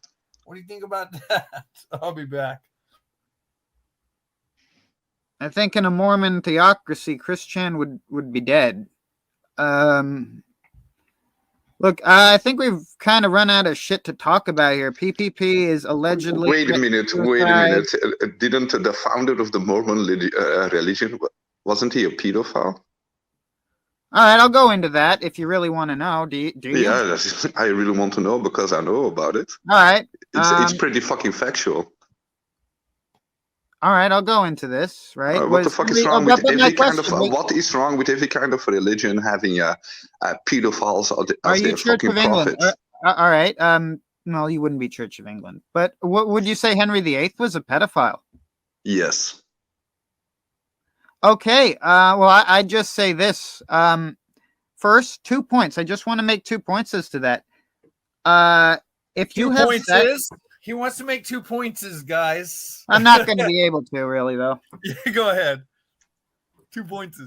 What do you think about that? I'll be back. I think in a Mormon theocracy, Chris Chan would be dead. Look, I think we've kind of run out of shit to talk about here. PPP is allegedly... Wait a minute. Didn't the founder of the Mormon religion, wasn't he a pedophile? All right, I'll go into that if you really want to know. Do you? Yeah, I really want to know because I know about it. All right. It's pretty fucking factual. All right, I'll go into this. Right? What the fuck is wrong with every kind of? What is wrong with every kind of religion having pedophiles as their fucking prophets? All right. Well, you wouldn't be Church of England, but what would you say? Henry VIII was a pedophile? Yes. Okay. Well, I just say this. First, 2 points. I just want to make 2 points as to that. If you have he wants to make 2 points, guys. I'm not going to be able to, really, though. Yeah, go ahead. 2 points.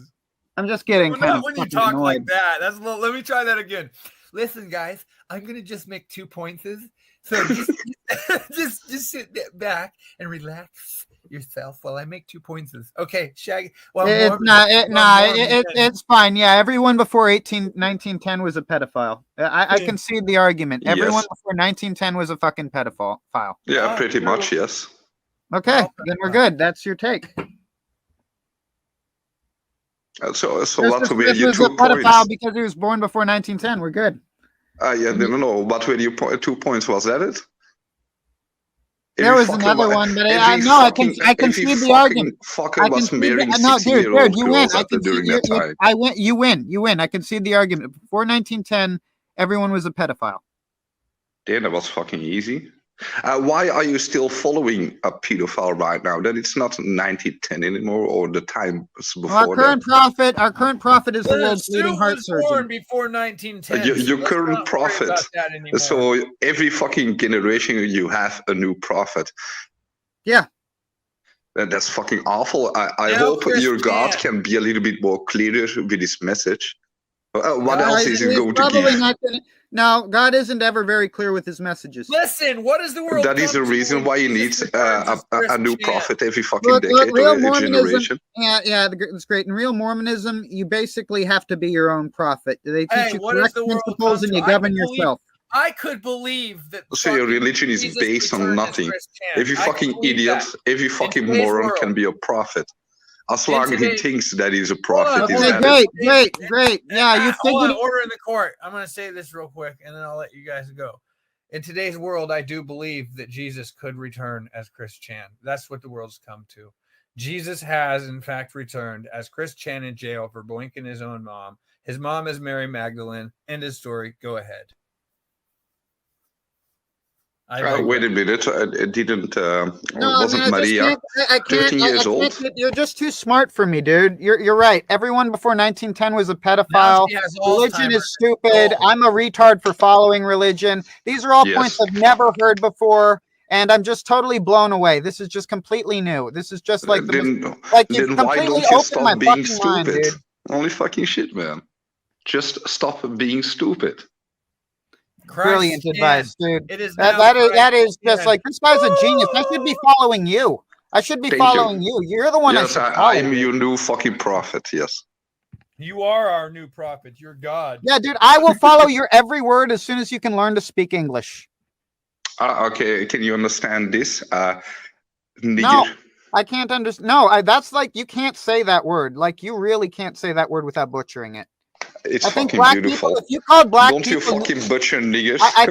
I'm just getting kind of when you talk annoyed. Like that. Let me try that again. Listen, guys, I'm going to just make 2 points. So just sit back and relax yourself while I make 2 points. Okay, Shaggy. Well, it's fine. Yeah, everyone before 1910 was a pedophile. I concede the argument. Everyone before 1910 was a fucking pedophile. Yeah, pretty much, yes. Okay, then we're good. That's your take. So what were your 2 points? Pedophile because he was born before 1910. We're good. No. What were your 2 points? Was that it? There was another one, but I know I can see the argument. Fucker was marrying dude, you win. During that time. I win. You win. I can see the argument. Before 1910, everyone was a pedophile. Damn, that was fucking easy. Why are you still following a pedophile right now? That it's not 1910 anymore, or the time before. Our current prophet is the world's leading heart surgeon. Born before 1910. Your current prophet. So every fucking generation you have a new prophet. Yeah. That's fucking awful. I hope your God can be a little bit more clearer with his message. What else is he going to give? No, God isn't ever very clear with his messages. Listen, what is the world? That is the reason why he needs a new prophet every fucking decade or generation. Yeah, it's great. In real Mormonism, you basically have to be your own prophet. They teach you correct principles and you govern yourself. I could believe that. So your religion is based on nothing. Every fucking idiot, every fucking moron can be a prophet. As long as he thinks that he's a prophet. Great. Yeah, you figured. Order in the court. I'm going to say this real quick, and then I'll let you guys go. In today's world, I do believe that Jesus could return as Chris Chan. That's what the world's come to. Jesus has, in fact, returned as Chris Chan in jail for boinking his own mom. His mom is Mary Magdalene. End of story. Go ahead. Wait a minute. It didn't. Wasn't Maria 13 years old? You're just too smart for me, dude. You're right. Everyone before 1910 was a pedophile. Religion is stupid. I'm a retard for following religion. These are all points I've never heard before, and I'm just totally blown away. This is just completely new. This is just like then why don't you stop being stupid? Mind, Only fucking shit, man. Just stop being stupid. Brilliant advice, dude. That is just like, this guy's a genius. I should be following you. I should be following you. You're the one. Yes, I'm your new fucking prophet. Yes. You are our new prophet. You're God. Yeah, dude. I will follow your every word as soon as you can learn to speak English. Okay. Can you understand this? No, I can't understand. No, that's like, you can't say that word. Like, you really can't say that word without butchering it. It's fucking beautiful. People, if you called black Don't people, you fucking butcher niggers? I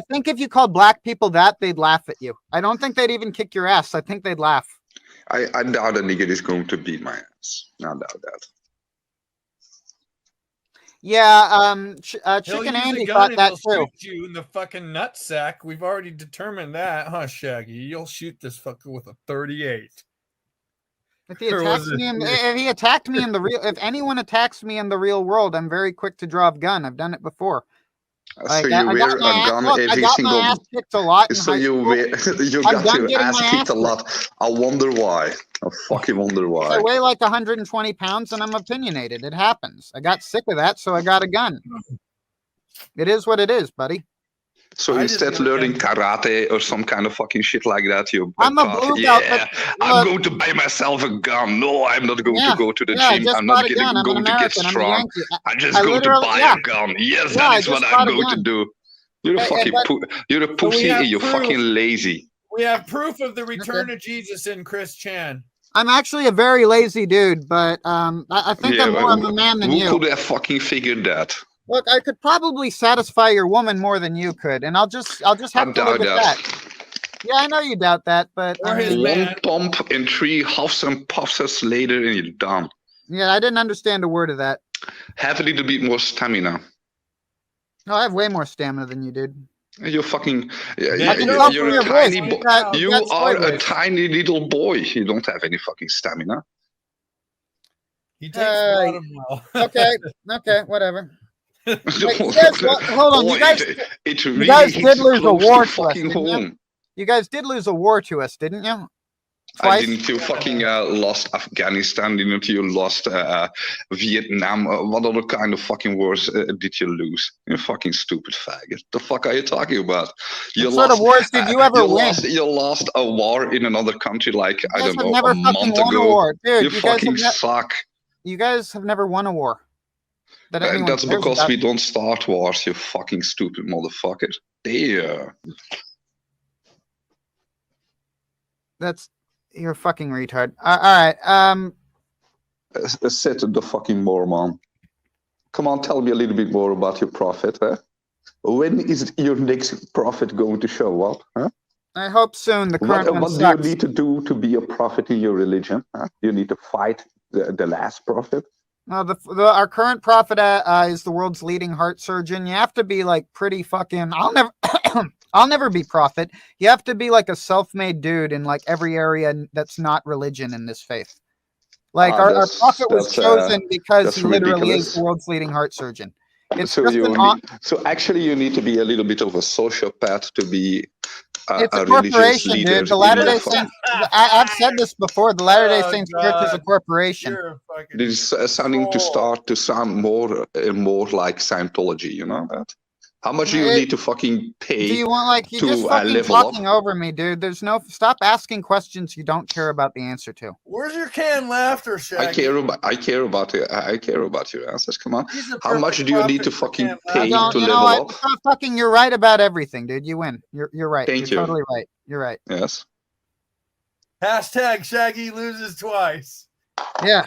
think if you called black people that, they'd laugh at you. I don't think they'd even kick your ass. I think they'd laugh. I doubt a nigger is going to beat my ass. I doubt that. Yeah, Chicken Andy thought that too. Shoot you in the fucking nutsack. We've already determined that, huh, Shaggy? You'll shoot this fucker with a 38. If he attacked me in the real, if anyone attacks me in the real world, I'm very quick to draw a gun. I've done it before. So you wear a gun every single. Ass kicked a lot. So you got your ass kicked a lot. I wonder why. I fucking wonder why. I weigh like 120 pounds and I'm opinionated. It happens. I got sick of that, so I got a gun. It is what it is, buddy. So instead learning karate or some kind of fucking shit like that, I'm a blue belt. Yeah, I'm going to buy myself a gun. No, I'm not going to go to the gym. I'm not going to get strong. I'm just going to buy a gun. Yes, that is what I'm going to do. You're a fucking you're a pussy and you're fucking lazy. We have proof of the return of Jesus in Chris Chan. I'm actually a very lazy dude, but I think I'm more of a man than you. Who could have fucking figured that? Look, I could probably satisfy your woman more than you could, and I'll just have to look at that. Yeah, I know you doubt that, but one pump and 3 huffs and puffs later, and you're done. Yeah, I didn't understand a word of that. Have a little bit more stamina. No, I have way more stamina than you, dude. You're fucking. You're a tiny boy. You are a tiny little boy. You don't have any fucking stamina. He takes bottom well. Okay, whatever. Wait, hold on, you guys did lose a war to us, didn't you? You guys did lose a war to us, didn't you? Twice? Didn't you fucking lost Afghanistan? Didn't you lost Vietnam? What other kind of fucking wars did you lose? You fucking stupid faggot. The fuck are you talking about? What sort of wars did you ever win? You lost a war in another country like, I don't know, never a month won ago. A war. Dude, you fucking suck. You guys have never won a war. That's because we don't start wars, you fucking stupid motherfucker. There. You're a fucking retard. All right. Sit the fucking Mormon. Come on, tell me a little bit more about your prophet. Huh? When is your next prophet going to show up? Huh? I hope soon. The current one what do you need to do to be a prophet in your religion? Huh? You need to fight the last prophet. No, our current prophet is the world's leading heart surgeon. You have to be like pretty fucking. I'll never be prophet. You have to be like a self-made dude in like every area that's not religion in this faith. Like our prophet was chosen because he literally is the world's leading heart surgeon. It's so actually, you need to be a little bit of a sociopath to be it's a corporation, dude. The Latter-day Saints. I've said this before. The Latter-day Saints Church is a corporation. This is sounding to sound more and more like Scientology. You know that? How much do you need to fucking pay? Do you want like you just fucking talking over me, dude? There's no stop asking questions you don't care about the answer to. Where's your can left, or Shaggy? I care about your answers. Come on. How much do you need to fucking pay to level up? Fucking, you're right about everything, dude. You win. You're right. Thank you. Totally right. You're right. Yes. Hashtag Shaggy loses twice. Yeah.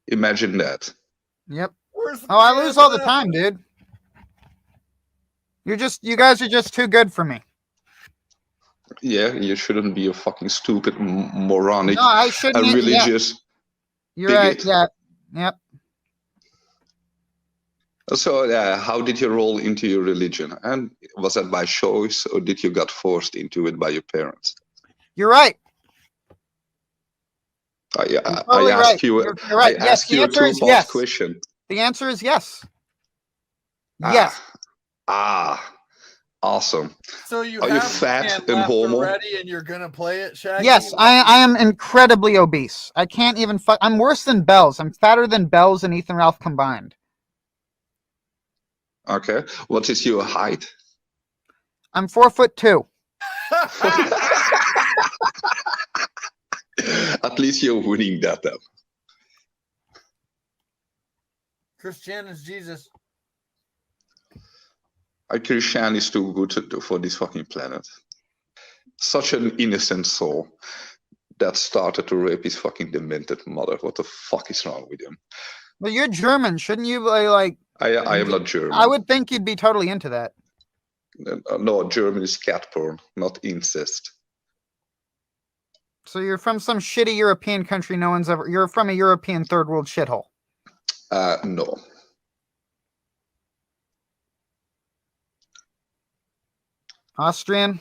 Imagine that. Yep. I lose all the time, dude. You guys are just too good for me. Yeah, you shouldn't be a fucking stupid, moronic, no, I shouldn't, religious. Yeah. You're bigot. Right. Yeah. Yep. So, how did you roll into your religion? And was that by choice, or did you get forced into it by your parents? You're right. I asked you. You're right. I asked you a two-part question. The answer is yes. Yes. Awesome. So you are you fat and homo? Ready, and you're gonna play it, Shaggy? Yes, I am incredibly obese. I can't even. I'm worse than Bells. I'm fatter than Bells and Ethan Ralph combined. Okay. What is your height? I'm 4'2". At least you're winning that then. Christian is Jesus. Christian is too good for this fucking planet. Such an innocent soul that started to rape his fucking demented mother. What the fuck is wrong with him? Well, you're German. Shouldn't you like... I am not German. I would think you'd be totally into that. No, German is cat porn, not incest. So you're from some shitty European country no one's ever... You're from a European third world shithole. No. Austrian,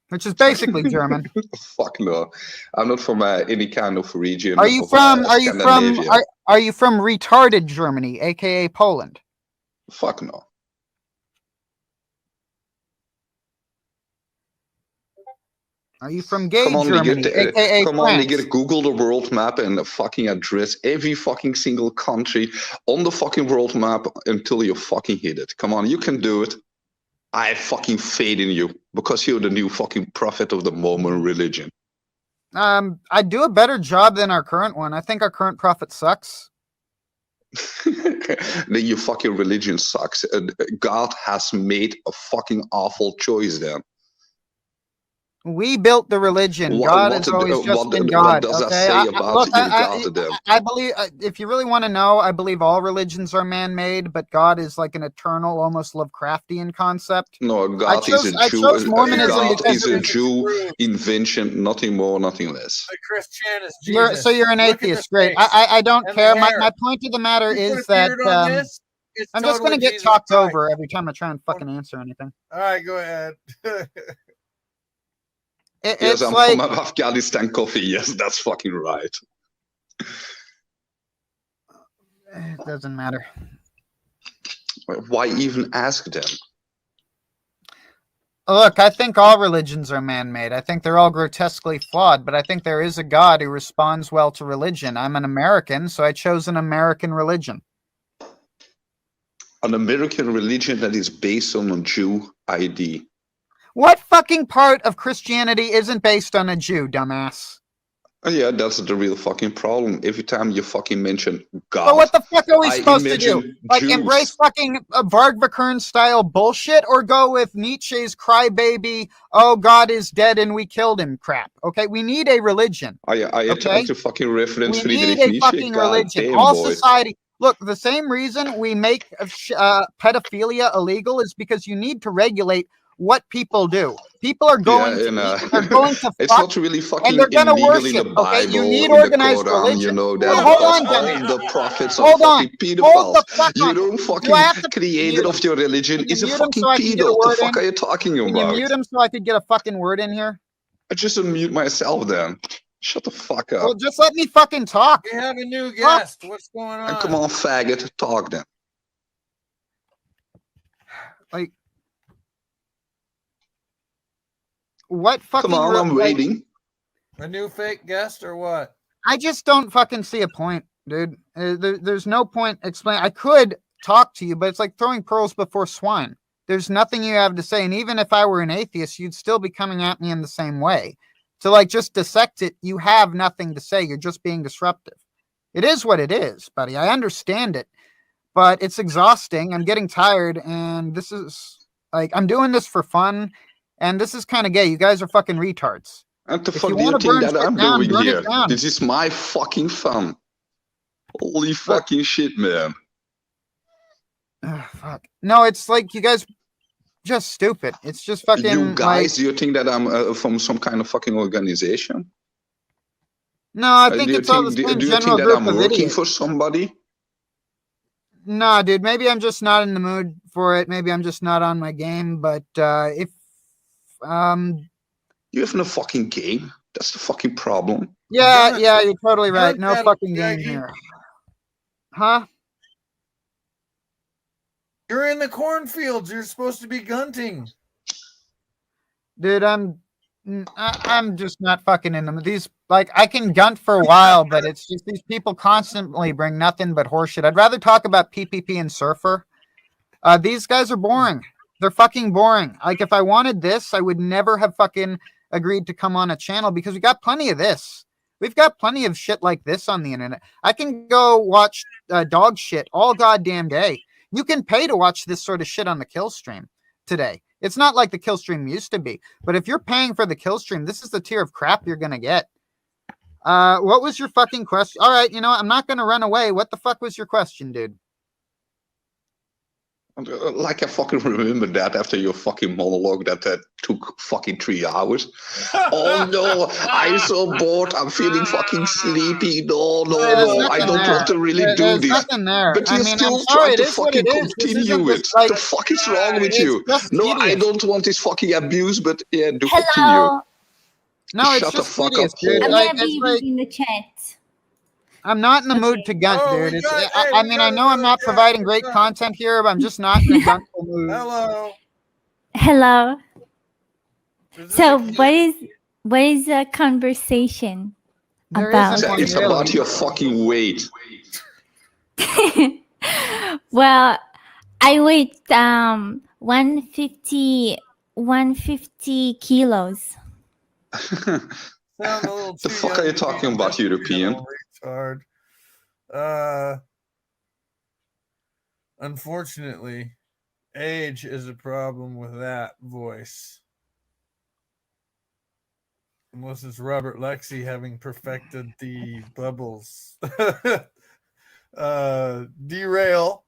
which is basically German. Fuck no, I'm not from any kind of region. Are you from retarded Germany, aka Poland? Fuck no. Are you from gay Germany, aka Come on, you get Google the world map and fucking address every fucking single country on the fucking world map until you fucking hit it. Come on, you can do it. I have fucking faith in you because you're the new fucking prophet of the Mormon religion. I do a better job than our current one. I think our current prophet sucks. Then your fucking religion sucks. God has made a fucking awful choice then. We built the religion. God has always just been God. What does that Okay? say about God then? I believe, if you really want to know, I believe all religions are man-made, but God is like an eternal, almost Lovecraftian concept. No, God is a Jew. God is a Jew invention, nothing more, nothing less. The Christian is Jesus. So you're an atheist, great. I don't care. My point of the matter is that I'm just going to get talked over every time I try and fucking answer anything. All right, go ahead. Yes, I'm like, from Afghanistan coffee. Yes, that's fucking right. It doesn't matter. Why even ask them? Look, I think all religions are man-made. I think they're all grotesquely flawed, but I think there is a God who responds well to religion. I'm an American, so I chose an American religion. An American religion that is based on a Jew ID. What fucking part of Christianity isn't based on a Jew, dumbass? Yeah, that's the real fucking problem. Every time you fucking mention God. But what the fuck are we supposed to do? Like, Jews. Embrace fucking Varg style bullshit, or go with Nietzsche's crybaby, oh, God is dead and we killed him crap? Okay, we need a religion. I tried to fucking reference we need a fucking religion. All society. Look, the same reason we make pedophilia illegal is because you need to regulate what people do. People are going to it's not really fucking and they're gonna worship. In the Bible, okay, you need organized Quran, religion. You know that hold on, all the prophets are fucking pedophiles. You don't fucking creator of your religion is a fucking pedo. What the fuck are you talking about? Can you mute him so I could get a fucking word in here? I just unmute myself then. Shut the fuck up. Well, just let me fucking talk. We have a new guest. What's going on? And come on, faggot, talk then. Like, what fucking? Come on, I'm waiting. A new fake guest or what? I just don't fucking see a point, dude. There's no point explaining. I could talk to you, but it's like throwing pearls before swine. There's nothing you have to say, and even if I were an atheist, you'd still be coming at me in the same way. To like just dissect it, you have nothing to say. You're just being disruptive. It is what it is, buddy. I understand it, but it's exhausting. I'm getting tired, and this is like I'm doing this for fun. And this is kind of gay. You guys are fucking retards. And the fuck do you think that I'm doing here? This is my fucking fun. Holy fucking shit, man. Fuck. No, it's like you guys just stupid. It's just fucking. You guys, do you think that I'm from some kind of fucking organization? No, I think it's all the same do you think that I'm working for somebody? No, dude. Maybe I'm just not in the mood for it. Maybe I'm just not on my game. But if you have no fucking game. That's the fucking problem. Yeah, you're totally right. No fucking game here. Huh? You're in the cornfields. You're supposed to be gunting. Dude, I'm just not fucking in them. These, like, I can gunt for a while, but it's just these people constantly bring nothing but horseshit. I'd rather talk about PPP and Surfer. These guys are boring. They're fucking boring. Like, if I wanted this, I would never have fucking agreed to come on a channel because we got plenty of this. We've got plenty of shit like this on the internet. I can go watch dog shit all goddamn day. You can pay to watch this sort of shit on the kill stream today. It's not like the kill stream used to be. But if you're paying for the kill stream, this is the tier of crap you're going to get. What was your fucking question? All right, you know what? I'm not going to run away. What the fuck was your question, dude? Like I fucking remember that after your fucking monologue that took fucking 3 hours. Oh no, I'm so bored. I'm feeling fucking sleepy. No, I don't want to really do this. But you still try to fucking continue it. What the fuck is wrong with you? No, I don't want this fucking abuse, but yeah, do continue. No, it's just hideous, dude. I'm gonna be reading the chat. I'm not in the mood to gunt, dude. I mean, I know I'm not providing great content here, but I'm just not in the guntful mood. Hello. So, what is the conversation about? It's about your fucking weight. Well, I weighed 150 kilos. The fuck are you talking about, European? Retard. Unfortunately, age is a problem with that voice. Unless it's Robert Lexi having perfected the bubbles. Derail.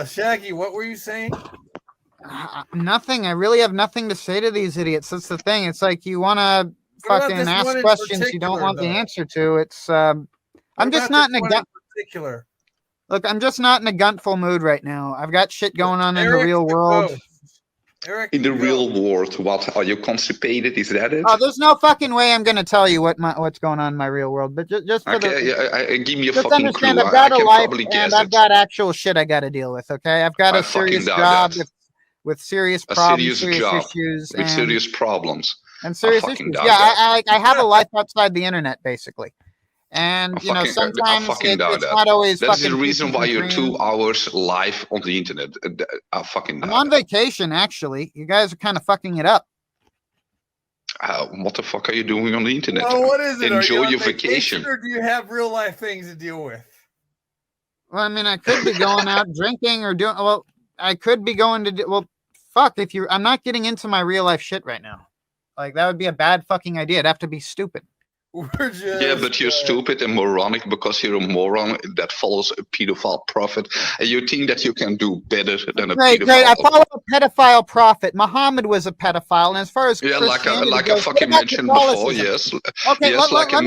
Shaggy, what were you saying? Nothing. I really have nothing to say to these idiots. That's the thing. It's like you want to fucking ask questions you don't want the answer to. It's I'm just not in a gun. Particular. Look, I'm just not in a gunful mood right now. I've got shit going on in the real world. Erik in the real world, what are you constipated? Is that it? Oh, there's no fucking way I'm gonna tell you what's going on in my real world. But just for give me a just fucking understand, clue. I've got a life and I've got actual shit I got to deal with. Okay, I've got a serious job with serious problems, serious issues, with serious problems, and serious issues. Yeah, I have a life outside the internet, basically. And sometimes it's not always. That's the reason why you're 2 hours live on the internet. I'm on vacation, actually. You guys are kind of fucking it up. What the fuck are you doing on the internet? Well, what is it? Enjoy your vacation, or do you have real life things to deal with? Well, I mean, I could be going out drinking or doing. Well, I could be going to. Well, fuck. I'm not getting into my real life shit right now. Like that would be a bad fucking idea. It'd have to be stupid. Yeah, but you're stupid and moronic because you're a moron that follows a pedophile prophet, and you think that you can do better than a pedophile. Great. I follow a pedophile prophet. Muhammad was a pedophile, and as far as like I fucking mentioned before, yes. Okay, yes, like I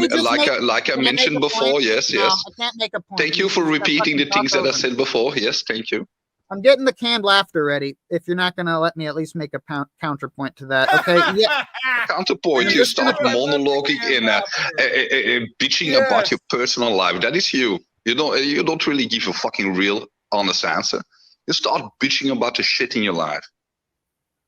mentioned before, yes. I can't make a point. Thank you for repeating the things that I said before. Yes, thank you. I'm getting the canned laughter ready. If you're not going to let me at least make a counterpoint to that, okay? Yeah. Counterpoint. You start monologuing and bitching about your personal life. That is you. You don't really give a fucking real, honest answer. You start bitching about the shit in your life.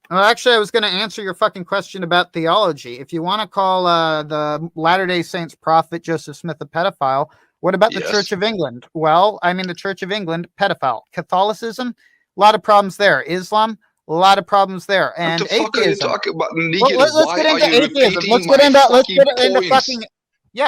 Well, actually, I was going to answer your fucking question about theology. If you want to call the Latter-day Saints prophet Joseph Smith a pedophile, what about the Church of England? Well, I mean, the Church of England, pedophile. Catholicism, a lot of problems there. Islam, a lot of problems there. And what the fuck atheism. Are you talking about? Let's get into atheism.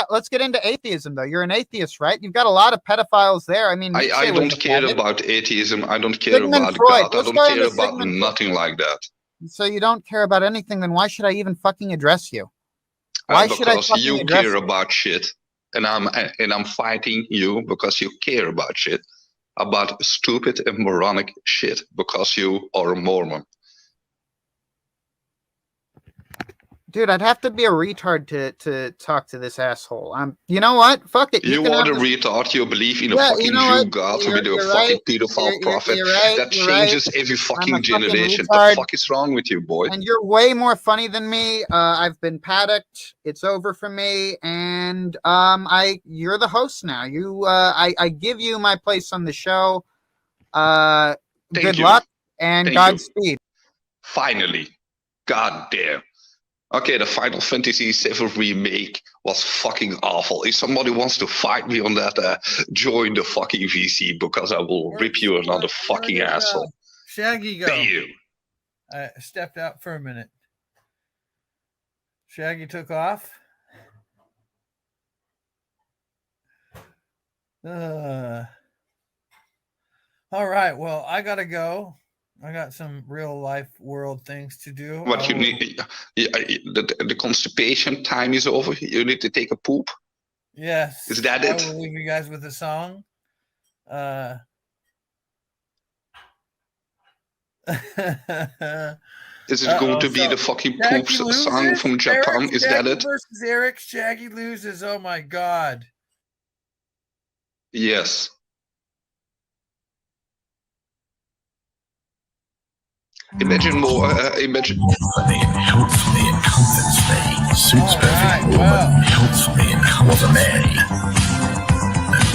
Let's get into atheism, though. You're an atheist, right? You've got a lot of pedophiles there. I mean, I don't care about atheism. I don't care about God. I don't care about nothing like that. So you don't care about anything, then why should I even fucking address you? Why should I fucking you care about shit. And I'm fighting you because you care about shit, about stupid and moronic shit, because you are a Mormon. Dude, I'd have to be a retard to talk to this asshole. You know what? Fuck it. You are a retard. You believe in a fucking Jew God with a fucking pedophile prophet that changes every fucking generation. What the fuck is wrong with you, boy? And you're way more funny than me. I've been paddocked. It's over for me. And you're the host now. I give you my place on the show. Good luck and Godspeed. Finally. God damn. Okay, the Final Fantasy VII remake was fucking awful. If somebody wants to fight me on that, join the fucking VC because I will rip you another fucking asshole. Shaggy, go. Bam. I stepped out for a minute. Shaggy took off. All right, well, I gotta go. I got some real life world things to do. What you need, the constipation time is over. You need to take a poop. Yes. Is that it? I will leave you guys with a song. Is it going to be the fucking poop song from Japan? Is that it? Versus Erik, Shaggy loses. Oh my God. Yes. Imagine more. Imagine. Helps me and comforts me. Suits perfect woman. Helps me and was a man.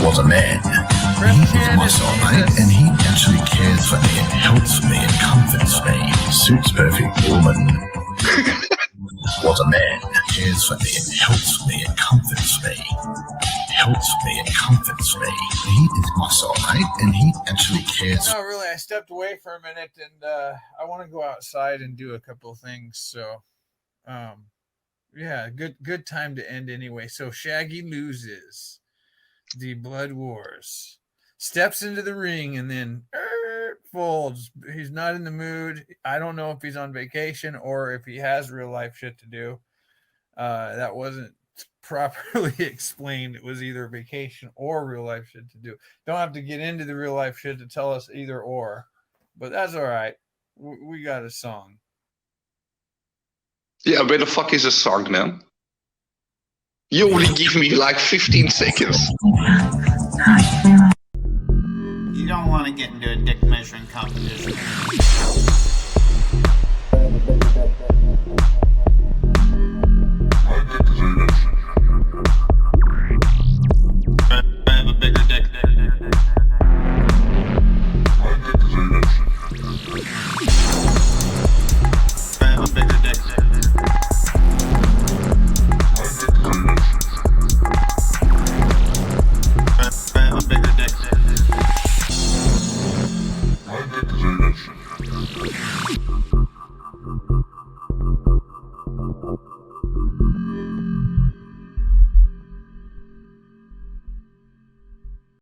Was a man. He is my soulmate, and he actually cares for me and helps me and comforts me. Suits perfect woman. Was a man. Cares for me and helps me and comforts me. Helps me and comforts me. He is my soulmate, and he actually cares. No, really, I stepped away for a minute, and I want to go outside and do a couple of things. So, yeah, good time to end anyway. So Shaggy loses the Blood Wars, steps into the ring, and then folds. He's not in the mood. I don't know if he's on vacation or if he has real life shit to do. That wasn't properly explained. It was either vacation or real life shit to do. Don't have to get into the real life shit to tell us either or, but that's all right. We got a song. Yeah, where the fuck is a song, man? You only give me like 15 seconds. You don't want to get into a dick measuring competition.